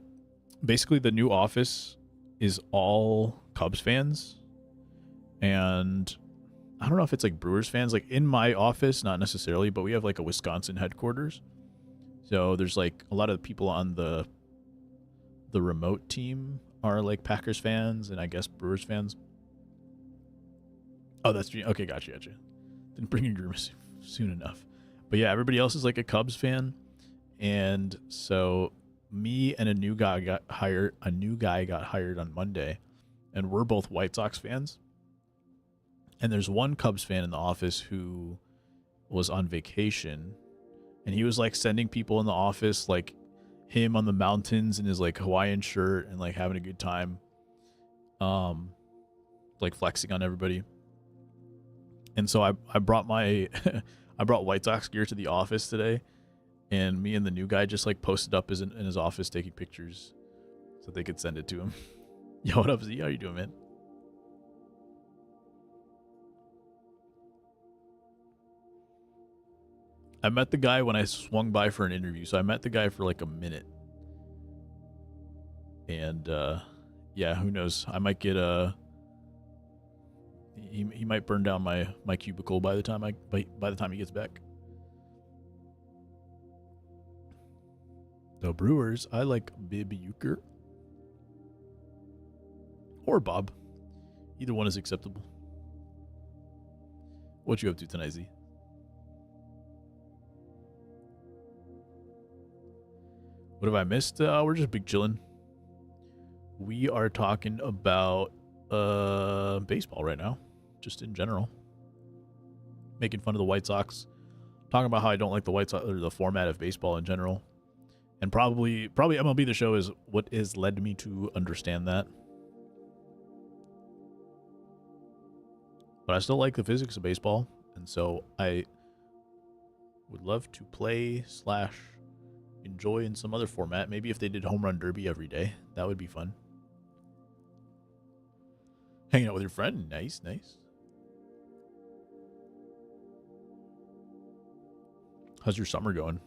basically the new office is all Cubs fans, and I don't know if it's like Brewers fans. Like in my office, not necessarily, but we have like a Wisconsin headquarters. So there's like a lot of people on the remote team are like Packers fans and I guess Brewers fans. Oh, that's okay. Gotcha. Didn't bring your grimace soon enough. But yeah, everybody else is like a Cubs fan, and so me and a new guy got hired on Monday, and we're both White Sox fans. And there's one Cubs fan in the office who was on vacation, and he was like sending people in the office like him on the mountains in his like Hawaiian shirt and like having a good time, like flexing on everybody. And so I brought my I brought White Sox gear to the office today, and me and the new guy just like posted up in his office taking pictures so they could send it to him. Yo, what up, Z? How you doing, man? I met the guy when I swung by for an interview, so I met the guy for like a minute. And yeah, who knows? I might get he might burn down my cubicle by the time he gets back. The Brewers, I like Bib Uecker or Bob. Either one is acceptable. What you up to tonight, Z? What have I missed? We're just big chilling. We are talking about baseball right now, just in general. Making fun of the White Sox. Talking about how I don't like the White Sox or the format of baseball in general. And probably MLB The Show is what has led me to understand that. But I still like the physics of baseball, and so I would love to play / enjoy in some other format. Maybe if they did home run derby every day, that would be fun. Hanging out with your friend, nice. How's your summer going?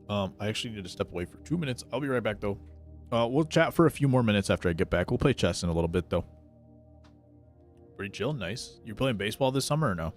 I actually need to step away for 2 minutes. I'll be right back, though. We'll chat for a few more minutes after I get back. We'll play chess in a little bit, though. Pretty chill, nice. You playing baseball this summer or no?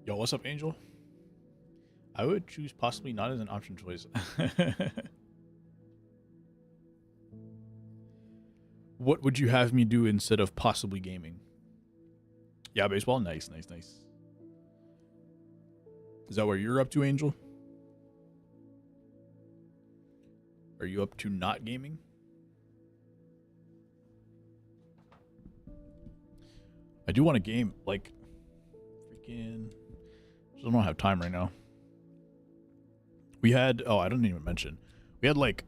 Yo, what's up, Angel? I would choose possibly not as an option choice. What would you have me do instead of possibly gaming? Yeah, baseball. Nice. Is that where you're up to, Angel? Are you up to not gaming? I do want to game, like, freaking... I don't have time right now. We had, I don't even mention. We had like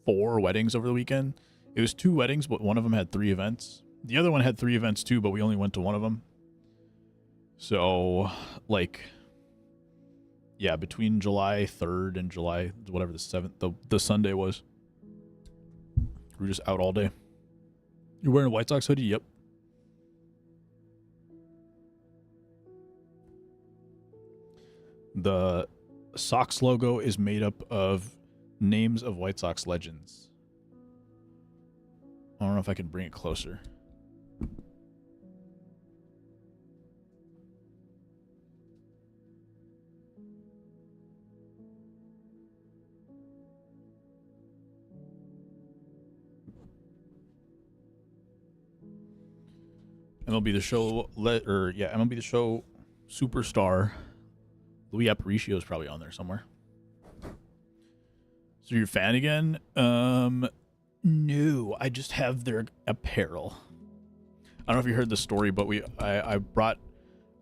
4 weddings over the weekend. It was 2 weddings, but one of them had 3 events. The other one had 3 events too, but we only went to one of them. So, like, yeah, between July 3rd and July, whatever the 7th, the Sunday was. We were just out all day. You're wearing a White Sox hoodie? Yep. The Sox logo is made up of names of White Sox legends. I don't know if I can bring it closer. MLB The Show, MLB The Show superstar Louis Aparicio is probably on there somewhere. So you're a fan again? No, I just have their apparel. I don't know if you heard the story, but I brought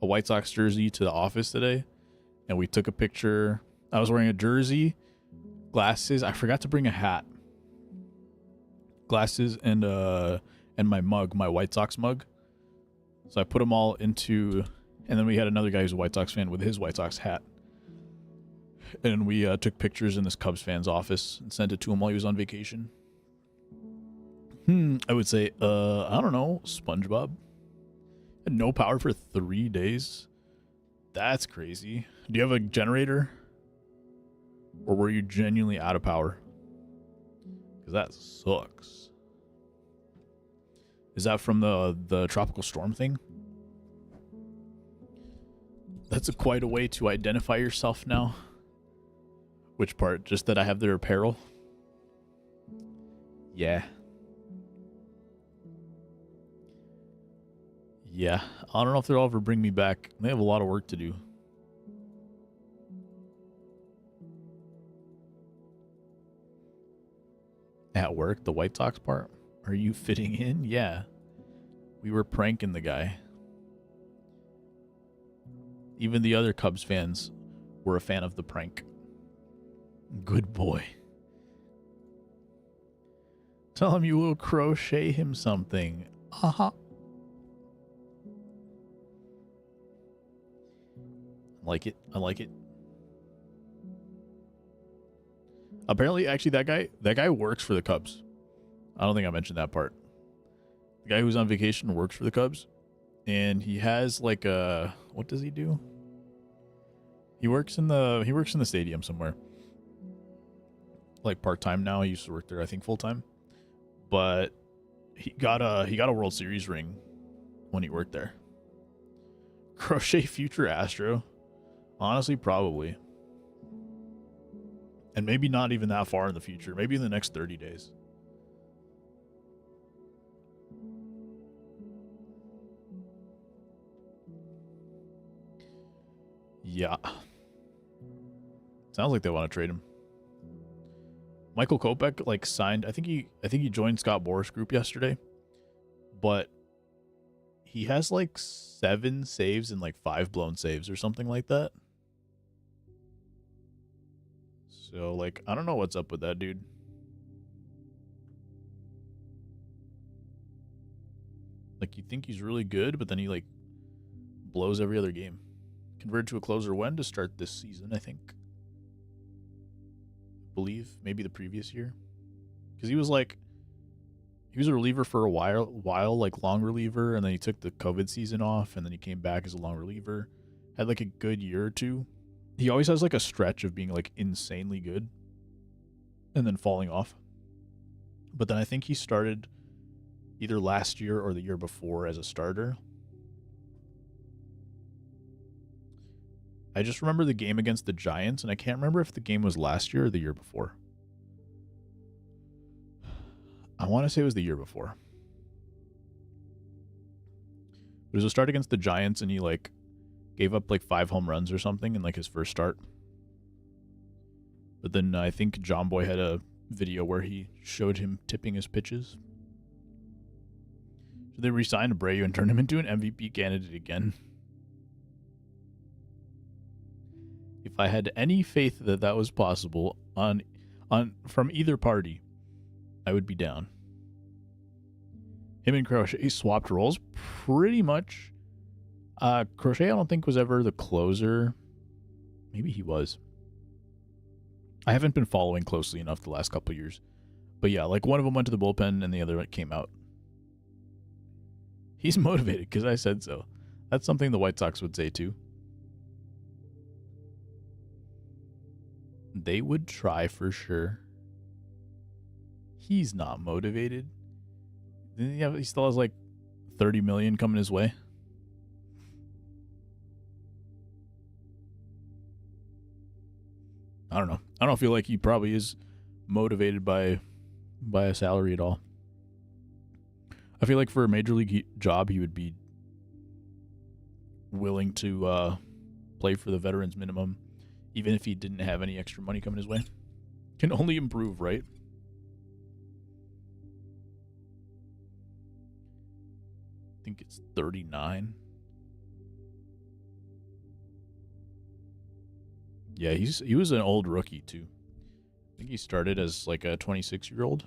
a White Sox jersey to the office today, and we took a picture. I was wearing a jersey, glasses. I forgot to bring a hat, glasses, and my mug, my White Sox mug. So I put them all into, and then we had another guy who's a White Sox fan with his White Sox hat. And we took pictures in this Cubs fan's office and sent it to him while he was on vacation. I would say, I don't know, SpongeBob. No power for 3 days? That's crazy. Do you have a generator? Or were you genuinely out of power? Because that sucks. Is that from the tropical storm thing? That's quite a way to identify yourself now. Which part? Just that I have their apparel? Yeah. Yeah. I don't know if they'll ever bring me back. They have a lot of work to do. At work, the White Sox part? Are you fitting in? Yeah. We were pranking the guy. Even the other Cubs fans were a fan of the prank. Good boy. Tell him you will crochet him something. Uh-huh. I like it. I like it. Apparently, actually, that guy works for the Cubs. I don't think I mentioned that part. The guy who's on vacation works for the Cubs, and he has like a, what does he do? He works in the stadium somewhere. Like part-time now. He used to work there, I think, full-time. But he got a World Series ring when he worked there. Crochet future Astro? Honestly, probably. And maybe not even that far in the future. Maybe in the next 30 days. Yeah. Sounds like they want to trade him. Michael Kopech like signed. I think he joined Scott Boras' group yesterday. But he has like 7 saves and like 5 blown saves or something like that. So, like, I don't know what's up with that dude. Like, you think he's really good, but then he, like, blows every other game. Converted to a closer when to start this season, I think. Believe, maybe the previous year. Because he was, like, he was a reliever for a while, like, long reliever, and then he took the COVID season off, and then he came back as a long reliever. Had, like, a good year or two. He always has, like, a stretch of being, like, insanely good and then falling off. But then I think he started either last year or the year before as a starter. I just remember the game against the Giants, and I can't remember if the game was last year or the year before. I want to say it was the year before. It was a start against the Giants, and he, like, gave up like 5 home runs or something in like his first start. But then I think John Boy had a video where he showed him tipping his pitches. So they re-signed Abreu and turned him into an MVP candidate again. If I had any faith that that was possible on from either party, I would be down. Him and Crochet swapped roles pretty much. Crochet, I don't think, was ever the closer. Maybe he was. I haven't been following closely enough the last couple of years. But yeah, like one of them went to the bullpen and the other came out. He's motivated because I said so. That's something the White Sox would say too. They would try for sure. He's not motivated. He still has like 30 million coming his way. I don't know. I don't feel like he probably is motivated by a salary at all. I feel like for a major league job, he would be willing to play for the veterans minimum, even if he didn't have any extra money coming his way. Can only improve, right? I think it's 39. Yeah, he was an old rookie too. I think he started as like a 26-year-old.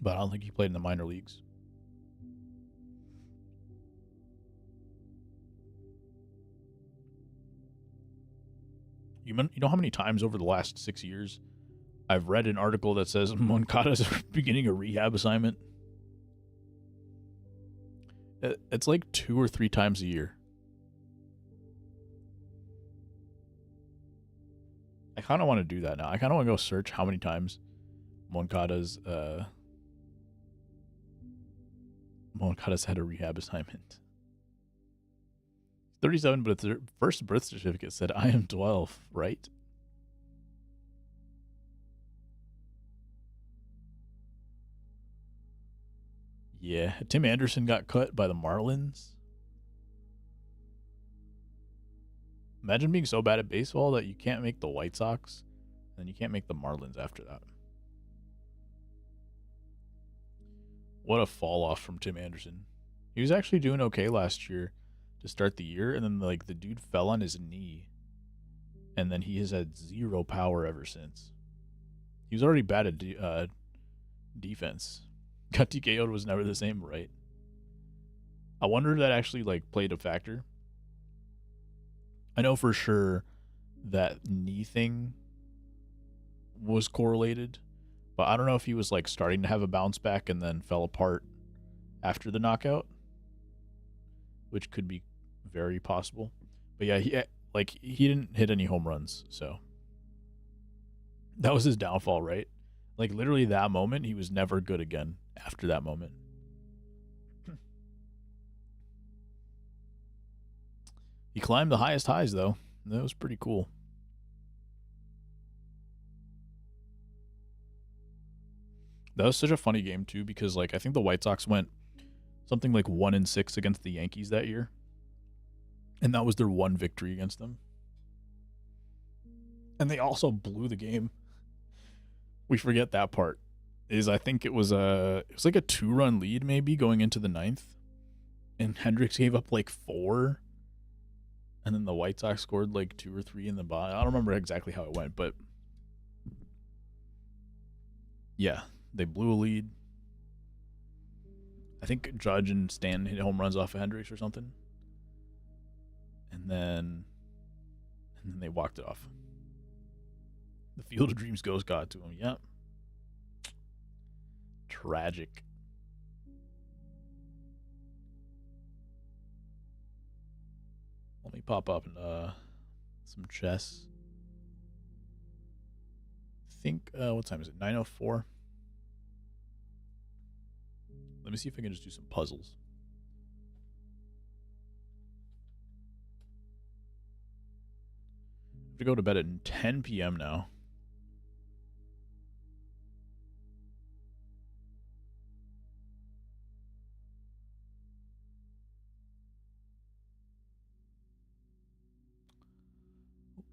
But I don't think he played in the minor leagues. You know how many times over the last 6 years I've read an article that says Moncada's beginning a rehab assignment? It's like 2 or 3 times a year. I kind of want to do that now. I kind of want to go search how many times Moncada's had a rehab assignment. 37, but its first birth certificate said I am 12, right? Yeah, Tim Anderson got cut by the Marlins. Imagine being so bad at baseball that you can't make the White Sox, and you can't make the Marlins after that. What a fall off from Tim Anderson. He was actually doing okay last year to start the year, and then like the dude fell on his knee, and then he has had zero power ever since. He was already bad at defense. Got TKO'd, was never the same, right? I wonder if that actually like played a factor. I know for sure that knee thing was correlated, but I don't know if he was like starting to have a bounce back and then fell apart after the knockout, which could be very possible. But yeah, he didn't hit any home runs, so that was his downfall, right? Like literally that moment, he was never good again after that moment. He climbed the highest highs though. That was pretty cool. That was such a funny game too, because like I think the White Sox went something like 1-6 against the Yankees that year, and that was their one victory against them. And they also blew the game. We forget that part. Is I think it was like a 2-run lead maybe going into the ninth, and Hendricks gave up like 4, and then the White Sox scored like 2 or 3 in the bottom. I don't remember exactly how it went, but yeah, they blew a lead. I think Judge and Stanton hit home runs off of Hendricks or something, and then they walked it off. The Field of Dreams ghost got to him. Yep. Tragic. Let me pop up some chess. Think what time is it? 9:04. Let me see if I can just do some puzzles. I have to go to bed at 10 p.m. now.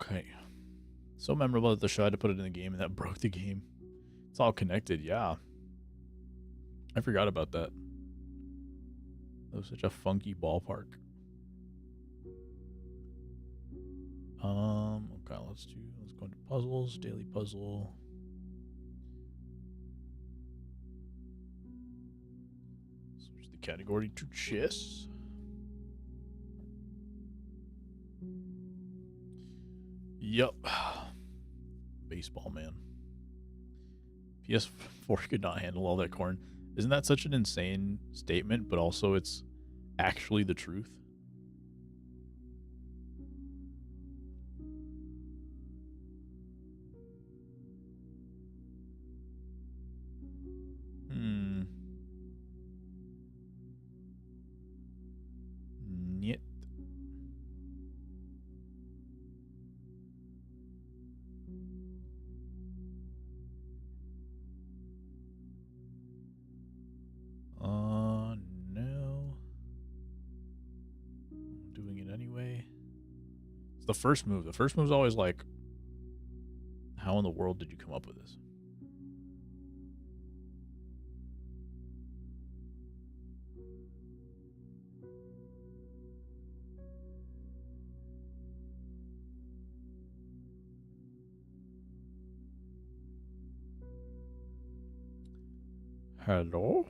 Okay. So memorable that the show had to put it in the game, and that broke the game. It's all connected, yeah. I forgot about that. That was such a funky ballpark. Okay, let's go into puzzles, daily puzzle. Switch the category to chess. Yep. Baseball, man. PS4 could not handle all that corn. Isn't that such an insane statement, but also it's actually the truth? Niet. No. I'm doing it anyway. It's the first move. The first move's always like, how in the world did you come up with this? Hello?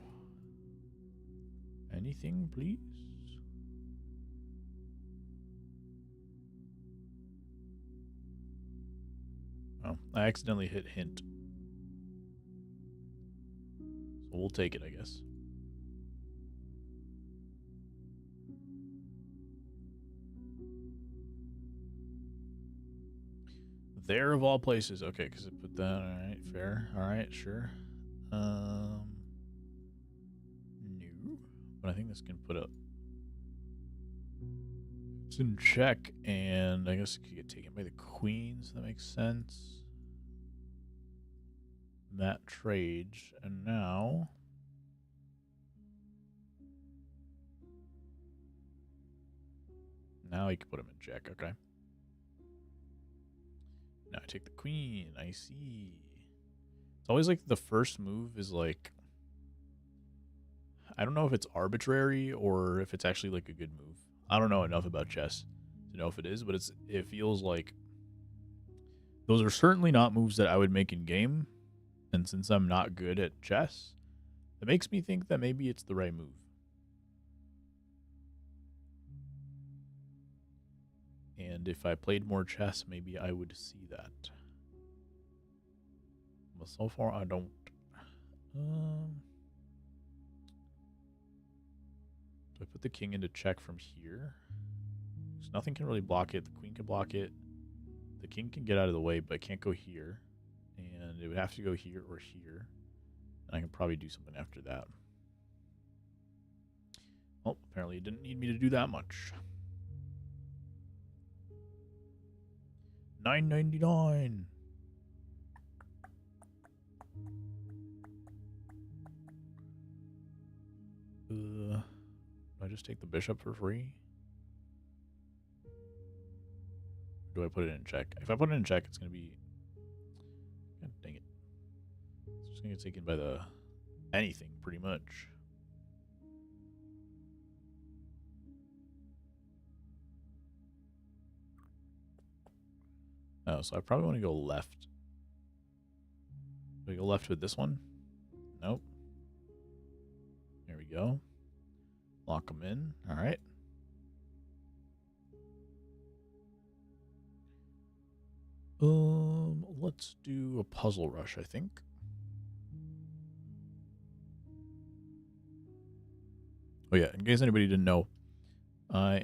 Anything, please? Oh, I accidentally hit hint. So we'll take it, I guess. There of all places. Okay, because I put that. All right, fair. All right, sure. No, but I think this can put up. It's in check, and I guess it could get taken by the queens. That makes sense. That trades, and now. Now he can put him in check. Okay. Now I take the queen. I see. It's always like the first move is like, I don't know if it's arbitrary or if it's actually like a good move. I don't know enough about chess to know if it is, but it feels like those are certainly not moves that I would make in game. And since I'm not good at chess, it makes me think that maybe it's the right move. And if I played more chess, maybe I would see that. But so far, I don't. Do I put the king into check from here? So nothing can really block it. The queen can block it. The king can get out of the way, but it can't go here. And it would have to go here or here. And I can probably do something after that. Well, apparently it didn't need me to do that much. $9.99. Do I just take the bishop for free? Or do I put it in check? If I put it in check, it's going to be... God dang it. It's just going to get taken by the... anything, pretty much. Oh, so I probably want to go left. Do I go left with this one? Nope. There we go. Lock them in. All right. Let's do a puzzle rush, I think. Oh yeah, in case anybody didn't know, I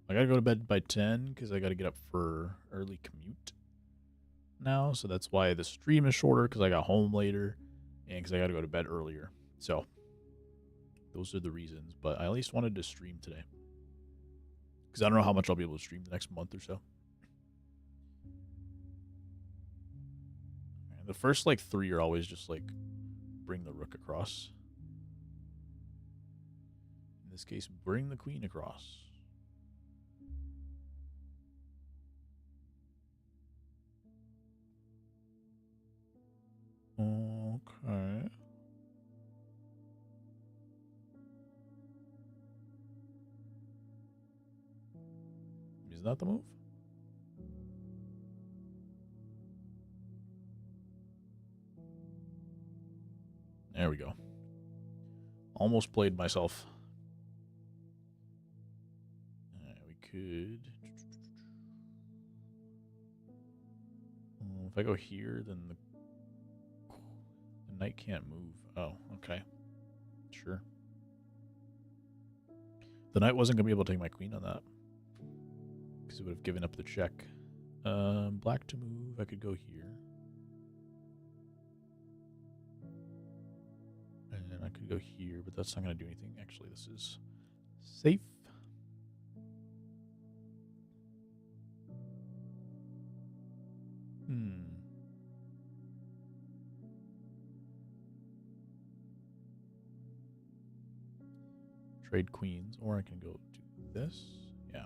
gotta go to bed by 10 because I gotta get up for early commute now. So that's why the stream is shorter, because I got home later and because I gotta go to bed earlier. So those are the reasons. But I at least wanted to stream today because I don't know how much I'll be able to stream the next month or so. The first like 3 are always just like bring the rook across. In this case, bring the queen across. Okay. Is that the move? There we go. Almost played myself. We could... if I go here, then the knight can't move. Oh, okay. Sure. The knight wasn't going to be able to take my queen on that, because it would have given up the check. Black to move. I could go here. And I could go here, but that's not going to do anything. Actually, this is safe. Trade queens, or I can go do this. Yeah.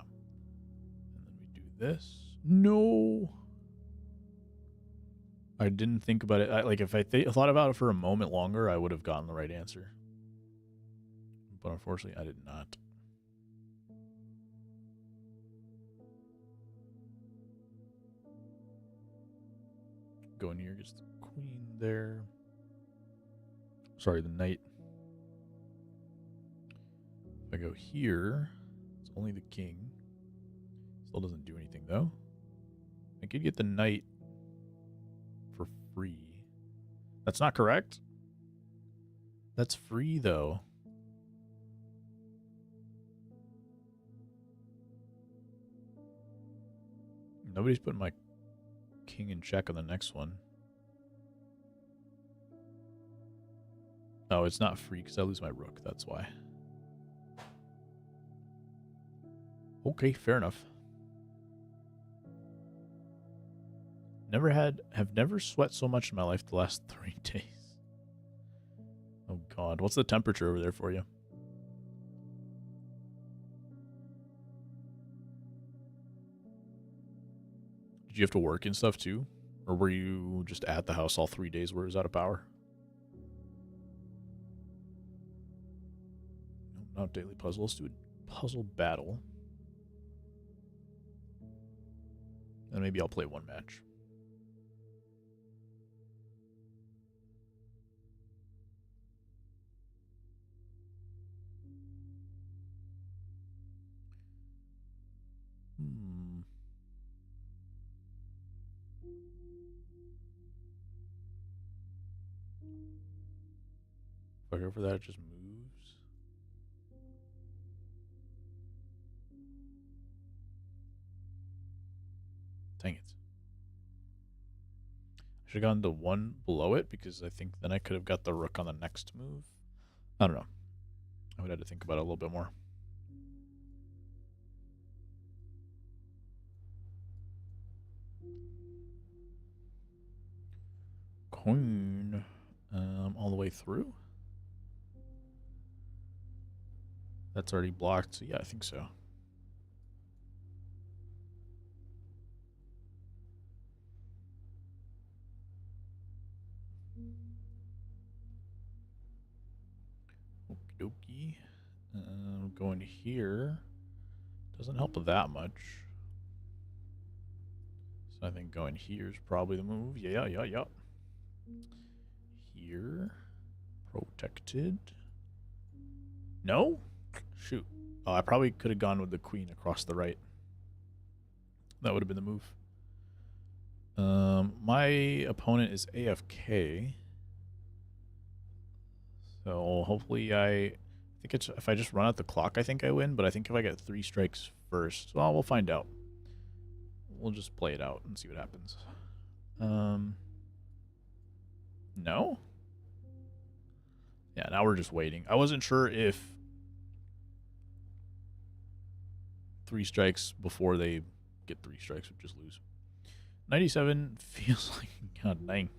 And then we do this. No. I didn't think about it. If I thought about it for a moment longer, I would have gotten the right answer. But unfortunately, I did not. Go in here, gets the queen there. Sorry, the knight. If I go here, it's only the king. Still doesn't do anything, though. I could get the knight for free. That's not correct. That's free, though. Nobody's putting my king and check on the next one. Oh, it's not free because I lose my rook. That's why. Okay, fair enough. Have never sweat so much in my life the last 3 days. Oh God, what's the temperature over there for you? Did you have to work and stuff too? Or were you just at the house all 3 days where it was out of power? No, not daily puzzle. Let's do a puzzle battle. And maybe I'll play one match. If I go for that, it just moves. Dang it. I should have gone to one below it because I think then I could have got the rook on the next move. I don't know. I would have to think about it a little bit more. Queen. All the way through? That's already blocked, so yeah, I think so. Okie dokie. Going here doesn't help that much. So I think going here is probably the move. Yeah. Here. Protected. No? Shoot. Oh, I probably could have gone with the queen across the right. That would have been the move. My opponent is AFK. So hopefully I think it's if I just run out the clock, I think I win. But I think if I get 3 strikes first, well, we'll find out. We'll just play it out and see what happens. No? Yeah, now we're just waiting. I wasn't sure if 3 strikes before they get 3 strikes would just lose. 97 feels like, God dang.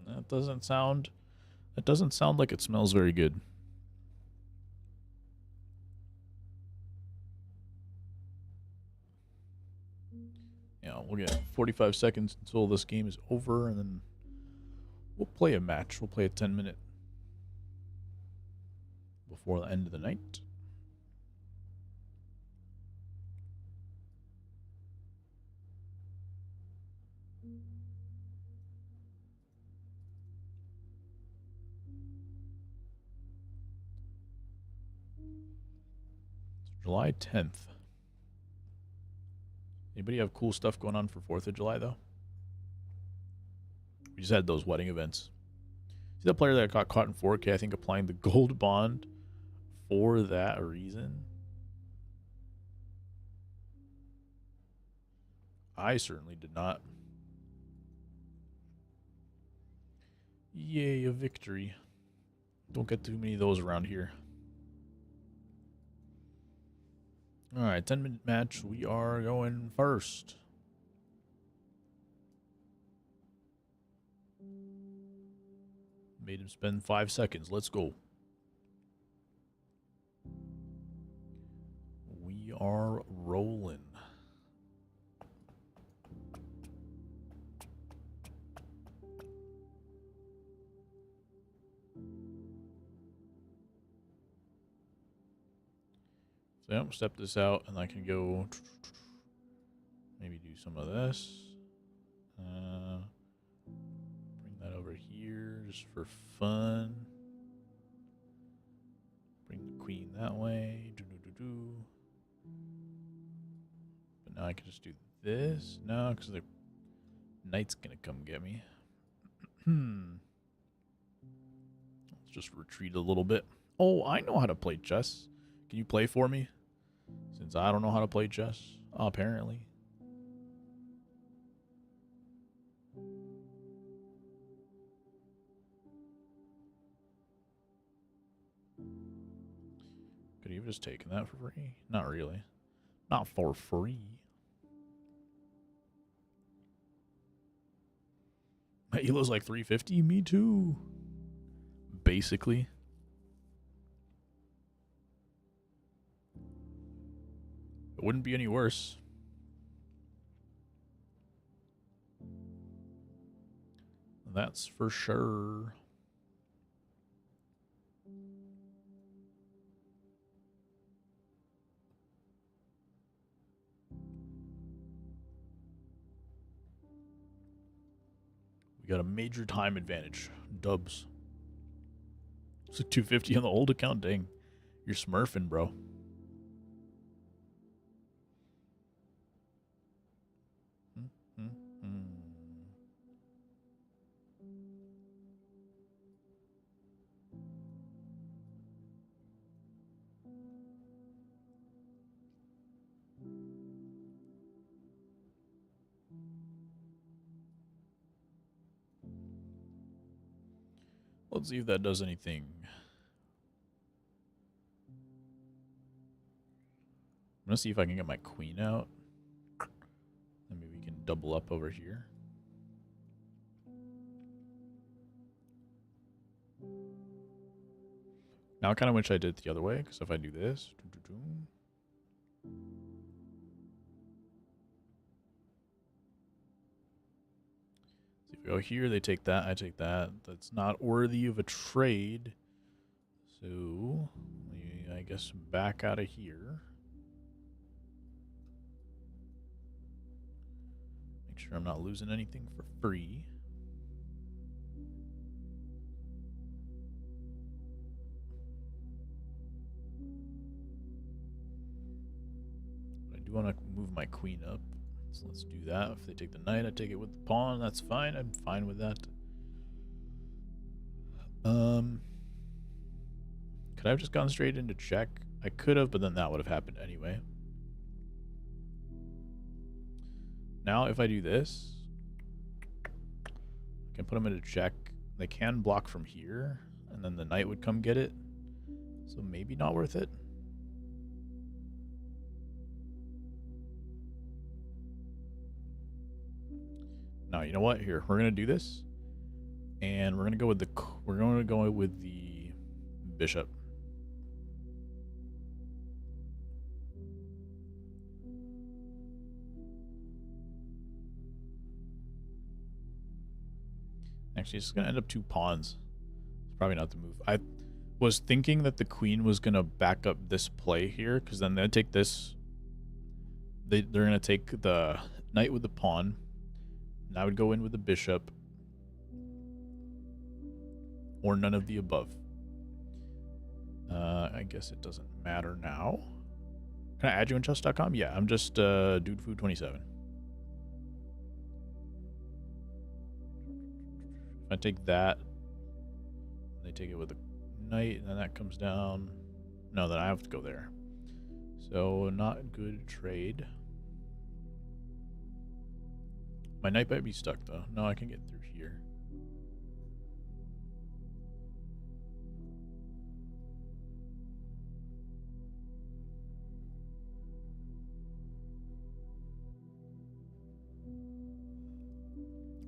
That doesn't sound like it smells very good. Yeah, we'll get 45 seconds until this game is over, and then we'll play a match. We'll play a 10-minute before the end of the night. July 10th. Anybody have cool stuff going on for 4th of July, though? We just had those wedding events. See that player that got caught in 4K, I think, applying the gold bond for that reason? I certainly did not. Yay, a victory. Don't get too many of those around here. Alright, 10-minute match. We are going first. Made him spend 5 seconds. Let's go. We are rolling. So yeah, step this out and I can go maybe do some of this. Bring that over here just for fun. Bring the queen that way. But now I can just do this. No, because the knight's going to come get me. Let's just retreat a little bit. Oh, I know how to play chess. Can you play for me? Since I don't know how to play chess, apparently. Could you have just taken that for free? Not really. Not for free. My elo's like 350. Me too. Basically. It wouldn't be any worse. That's for sure. We got a major time advantage. Dubs. It's a 250 on the old account. Dang. You're smurfing, bro. Let's see if that does anything. I'm going to see if I can get my queen out. And maybe we can double up over here. Now I kind of wish I did it the other way, because if I do this... So if we go here, they take that, I take that. That's not worthy of a trade. So, I guess back out of here. Make sure I'm not losing anything for free. I do want to move my queen up. So let's do that. If they take the knight, I take it with the pawn. That's fine. I'm fine with that. Could I have just gone straight into check? I could have, but then that would have happened anyway. Now, if I do this, I can put them into check. They can block from here, and then the knight would come get it. So maybe not worth it. Now, you know what? Here, we're gonna do this, and we're gonna go with the bishop. Actually, it's gonna end up 2 pawns. It's probably not the move. I was thinking that the queen was gonna back up this play here, because then they'd take this. They're gonna take the knight with the pawn. And I would go in with the bishop. Or none of the above. I guess it doesn't matter now. Can I add you on chess.com? Yeah, I'm just dudefood27. If I take that, they take it with a knight, and then that comes down. No, then I have to go there. So, not good trade. My knight might be stuck, though. No, I can get through here.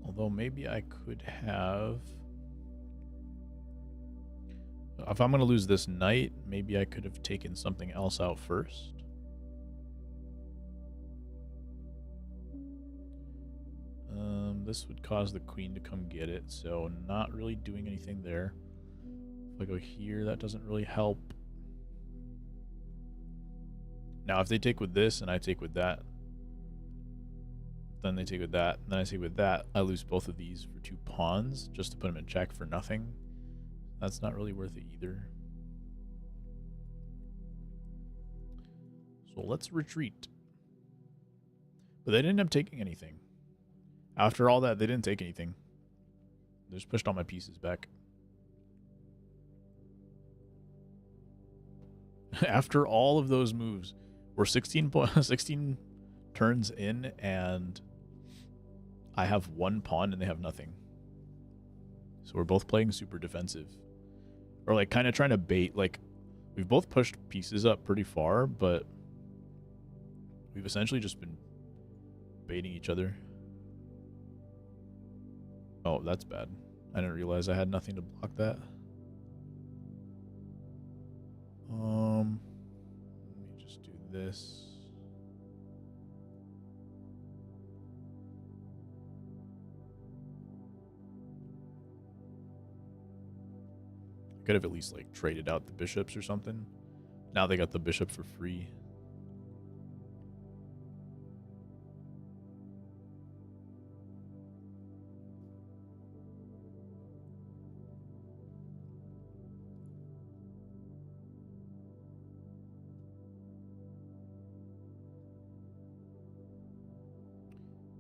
Although maybe I could have... If I'm going to lose this knight, maybe I could have taken something else out first. This would cause the queen to come get it, so not really doing anything there. If I go here, that doesn't really help. Now, if they take with this and I take with that, then they take with that, and then I take with that, I lose both of these for 2 pawns just to put them in check for nothing. That's not really worth it either. So let's retreat. But they didn't end up taking anything. After all that, they didn't take anything. They just pushed all my pieces back. After all of those moves, We're 16 turns in, and I have one pawn and they have nothing. So we're both playing super defensive. Or like kind of trying to bait. Like we've both pushed pieces up pretty far, but we've essentially just been baiting each other. Oh, that's bad. I didn't realize I had nothing to block that. Let me just do this. I could have at least like traded out the bishops or something. Now they got the bishop for free.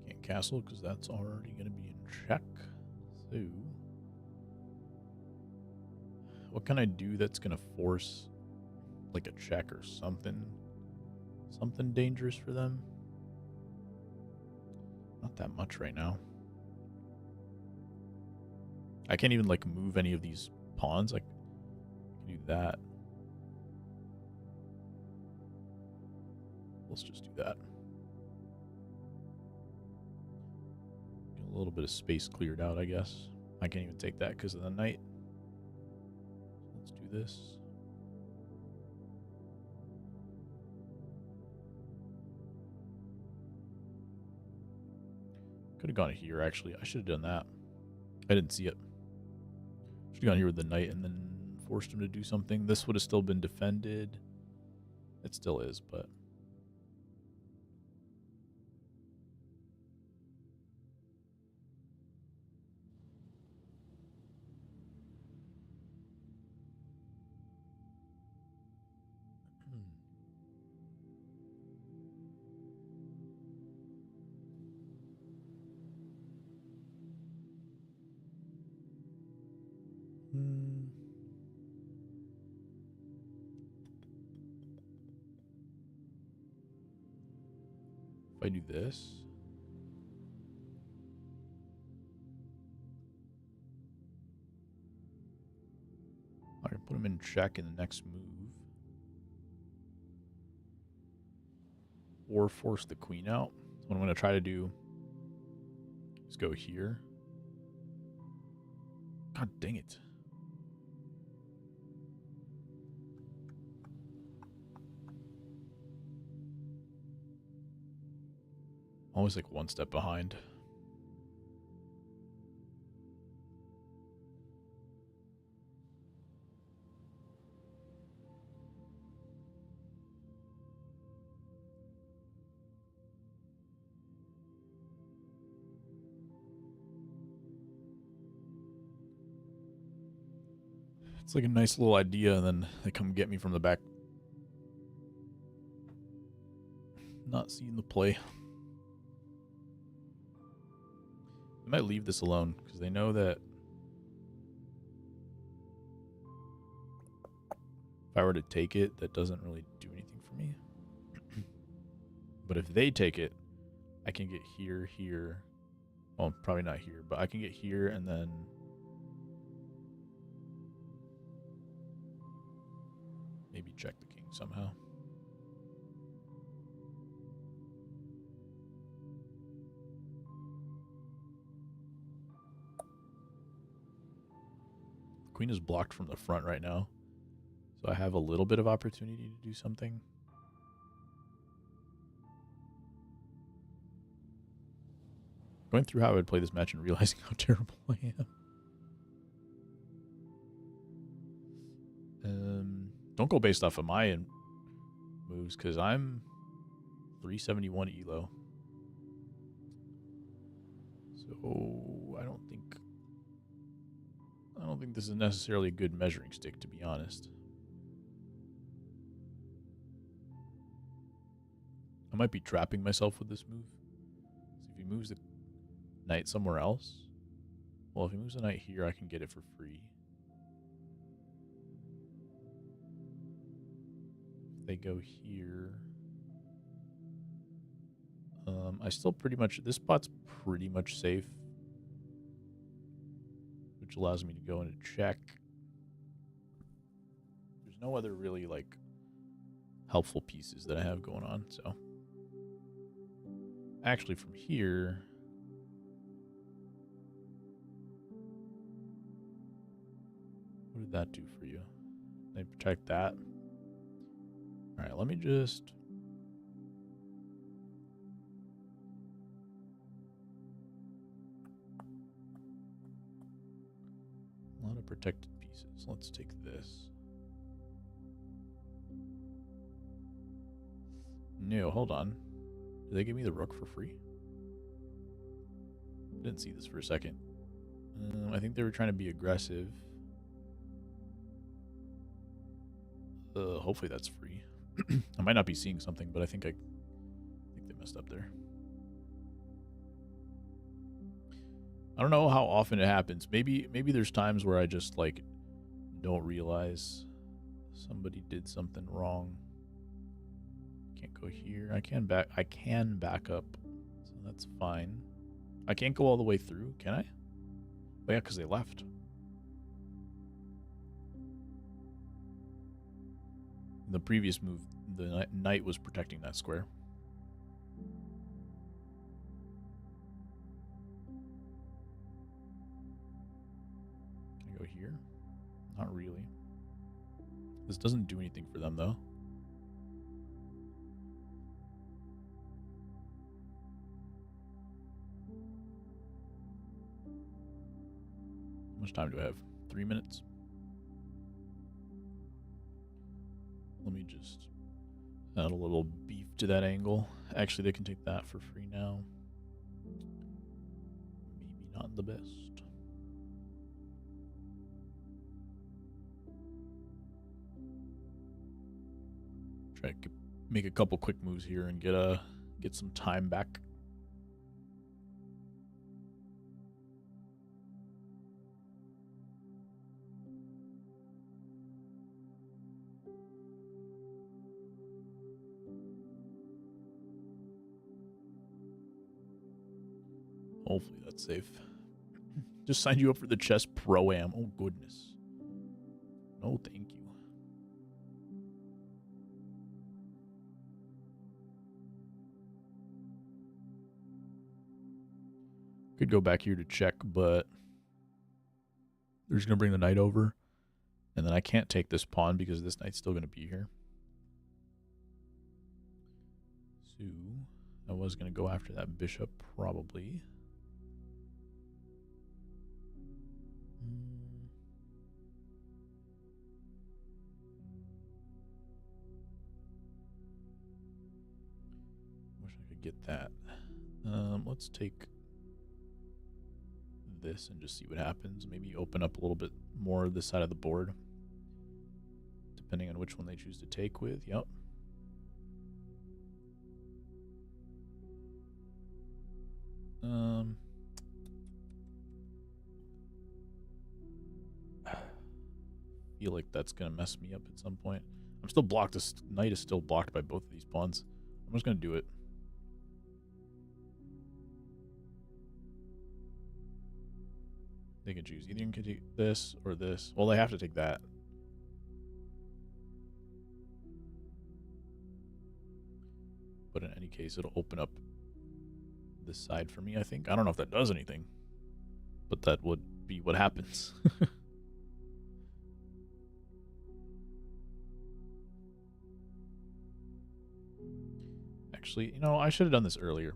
Can't castle because that's already going to be in check. So what can I do that's going to force like a check or something? Something dangerous for them? Not that much right now. I can't even like move any of these pawns. I can do that. Let's just do that. Get a little bit of space cleared out, I guess. I can't even take that because of the knight. Let's do this. Could have gone here, actually. I should have done that. I didn't see it. Should have gone here with the knight and then forced him to do something. This would have still been defended. It still is, but... If I do this, I can put him in check in the next move, or force the queen out. So what I'm going to try to do is go here. God dang it. Always like one step behind. It's like a nice little idea, and then they come get me from the back. Not seeing the play. I might leave this alone because they know that if I were to take it, that doesn't really do anything for me. But if they take it, I can get here, here. Well, probably not here, but I can get here and then maybe check the king somehow. The queen is blocked from the front right now, so I have a little bit of opportunity to do something. Going through how I would play this match and realizing how terrible I am. Don't go based off of my moves because I'm 371 elo. So I don't think this is necessarily a good measuring stick, to be honest. I might be trapping myself with this move. So if he moves the knight somewhere else, well, if he moves the knight here, I can get it for free. If they go here, I still pretty much, this spot's pretty much safe, which allows me to go in and check. There's no other really like helpful pieces that I have going on, so actually from here, what did that do for you? They protect that. All right, let me just a lot of protected pieces. Let's take this. No, hold on. Did they give me the rook for free? I didn't see this for a second. I think they were trying to be aggressive. Hopefully that's free. I might not be seeing something, but I think they messed up there. I don't know how often it happens. Maybe there's times where I just like don't realize somebody did something wrong. Can't go here. I can back up. So that's fine. I can't go all the way through, can I? Oh yeah, because they left. The previous move, the knight was protecting that square. Can I go here? Not really. This doesn't do anything for them, though. How much time do I have? 3 minutes? Let me just add a little beef to that angle. Actually, they can take that for free now. Maybe not the best. Try to make a couple quick moves here and get some time back. Hopefully that's safe. Just signed you up for the chess pro-am. Oh, goodness. No, thank you. Could go back here to check, but they're just going to bring the knight over. And then I can't take this pawn because this knight's still going to be here. So I was going to go after that bishop, probably. Wish I could get that. Let's take this and just see what happens. Maybe open up a little bit more of this side of the board, depending on which one they choose to take with. Yep. Feel like that's gonna mess me up at some point. I'm still blocked. This knight is still blocked by both of these pawns. I'm just gonna do it. They can choose. Either you can take this or this. Well, they have to take that. But in any case, it'll open up this side for me, I think. I don't know if that does anything, but that would be what happens. Actually, you know, I should have done this earlier.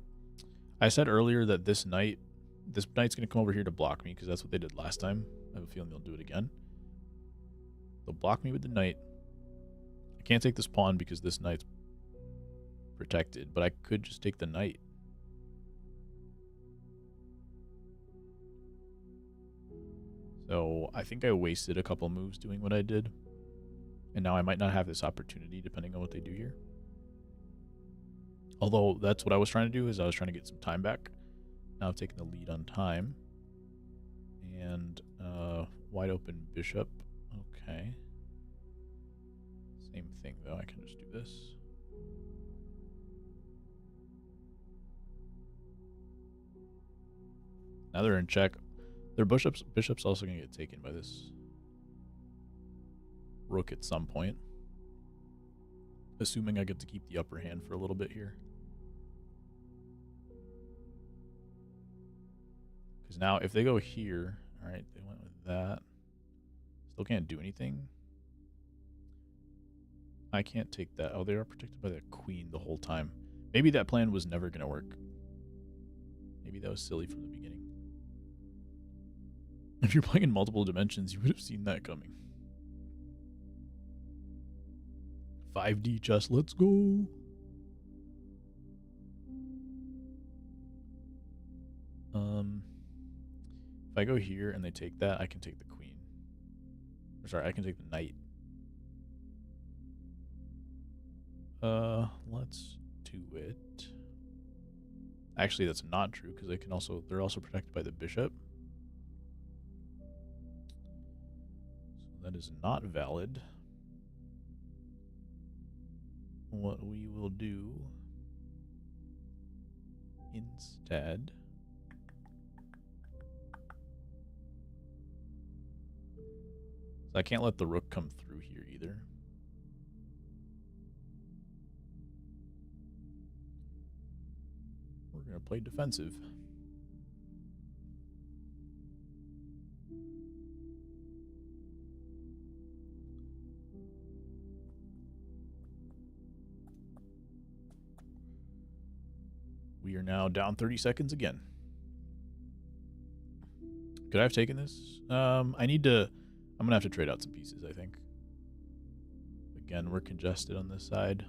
I said earlier that this knight's going to come over here to block me because that's what they did last time. I have a feeling they'll do it again. They'll block me with the knight. I can't take this pawn because this knight's protected, but I could just take the knight. So I think I wasted a couple moves doing what I did. And now I might not have this opportunity depending on what they do here. Although that's what I was trying to do, is I was trying to get some time back. Now I've taken the lead on time. And wide open bishop. Okay. Same thing though, I can just do this. Now they're in check. Their bishop's also gonna get taken by this rook at some point. Assuming I get to keep the upper hand for a little bit here. Because now if they go here, alright, they went with that. Still can't do anything. I can't take that. Oh, they are protected by the queen the whole time. Maybe that plan was never going to work. Maybe that was silly from the beginning. If you're playing in multiple dimensions, you would have seen that coming. 5D chess, let's go. If I go here and they take that, I can take the queen. Or sorry, I can take the knight. Let's do it. Actually, that's not true because they're also protected by the bishop. So that is not valid. What we will do instead I can't let the rook come through here either. We're going to play defensive. We are now down 30 seconds again. Could I have taken this? I'm going to have to trade out some pieces, I think. Again, we're congested on this side.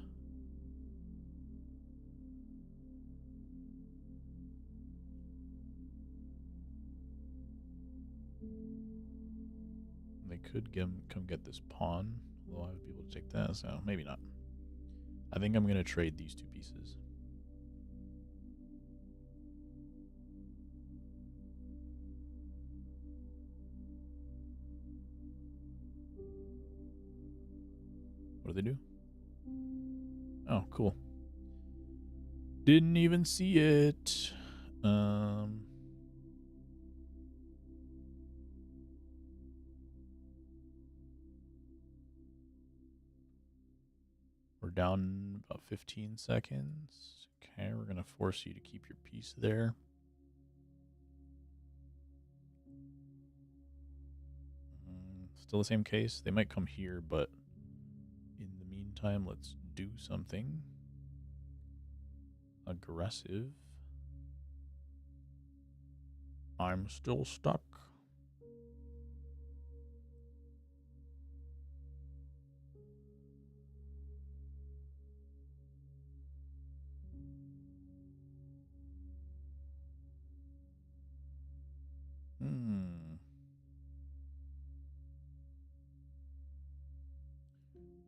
They could come get this pawn, although I would be able to take that, so maybe not. I think I'm going to trade these two pieces. What do they do? Oh, cool. Didn't even see it. We're down about 15 seconds. Okay, we're going to force you to keep your piece there. Still the same case. They might come here, but in the meantime, let's do something aggressive. I'm still stuck.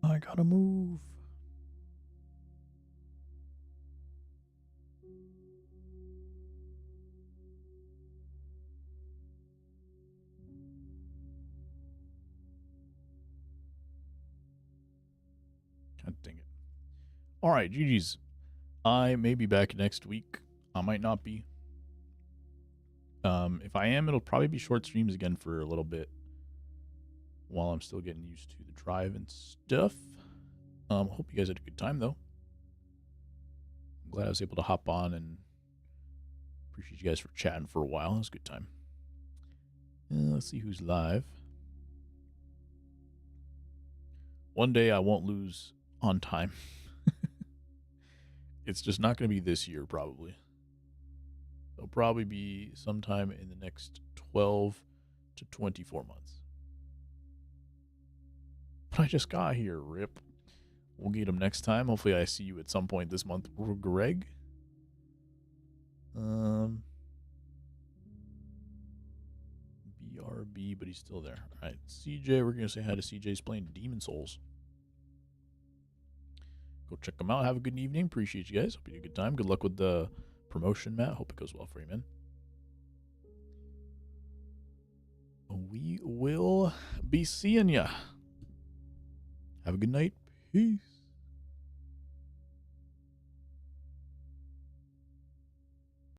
I gotta move. God dang it. All right, GG's. I may be back next week. I might not be. If I am, it'll probably be short streams again for a little bit while I'm still getting used to the drive and stuff. Hope you guys had a good time, though. I'm glad I was able to hop on and appreciate you guys for chatting for a while. It was a good time. Let's see who's live. One day I won't lose on time. It's just not going to be this year, probably. It'll probably be sometime in the next 12 to 24 months. But I just got here, rip. We'll get him next time. Hopefully I see you at some point this month, Greg. BRB, but he's still there. All right, CJ, we're going to say hi to CJ. He's playing Demon Souls. Go check them out. Have a good evening. Appreciate you guys. Hope you had a good time. Good luck with the promotion, Matt. Hope it goes well for you, man. We will be seeing ya. Have a good night. Peace.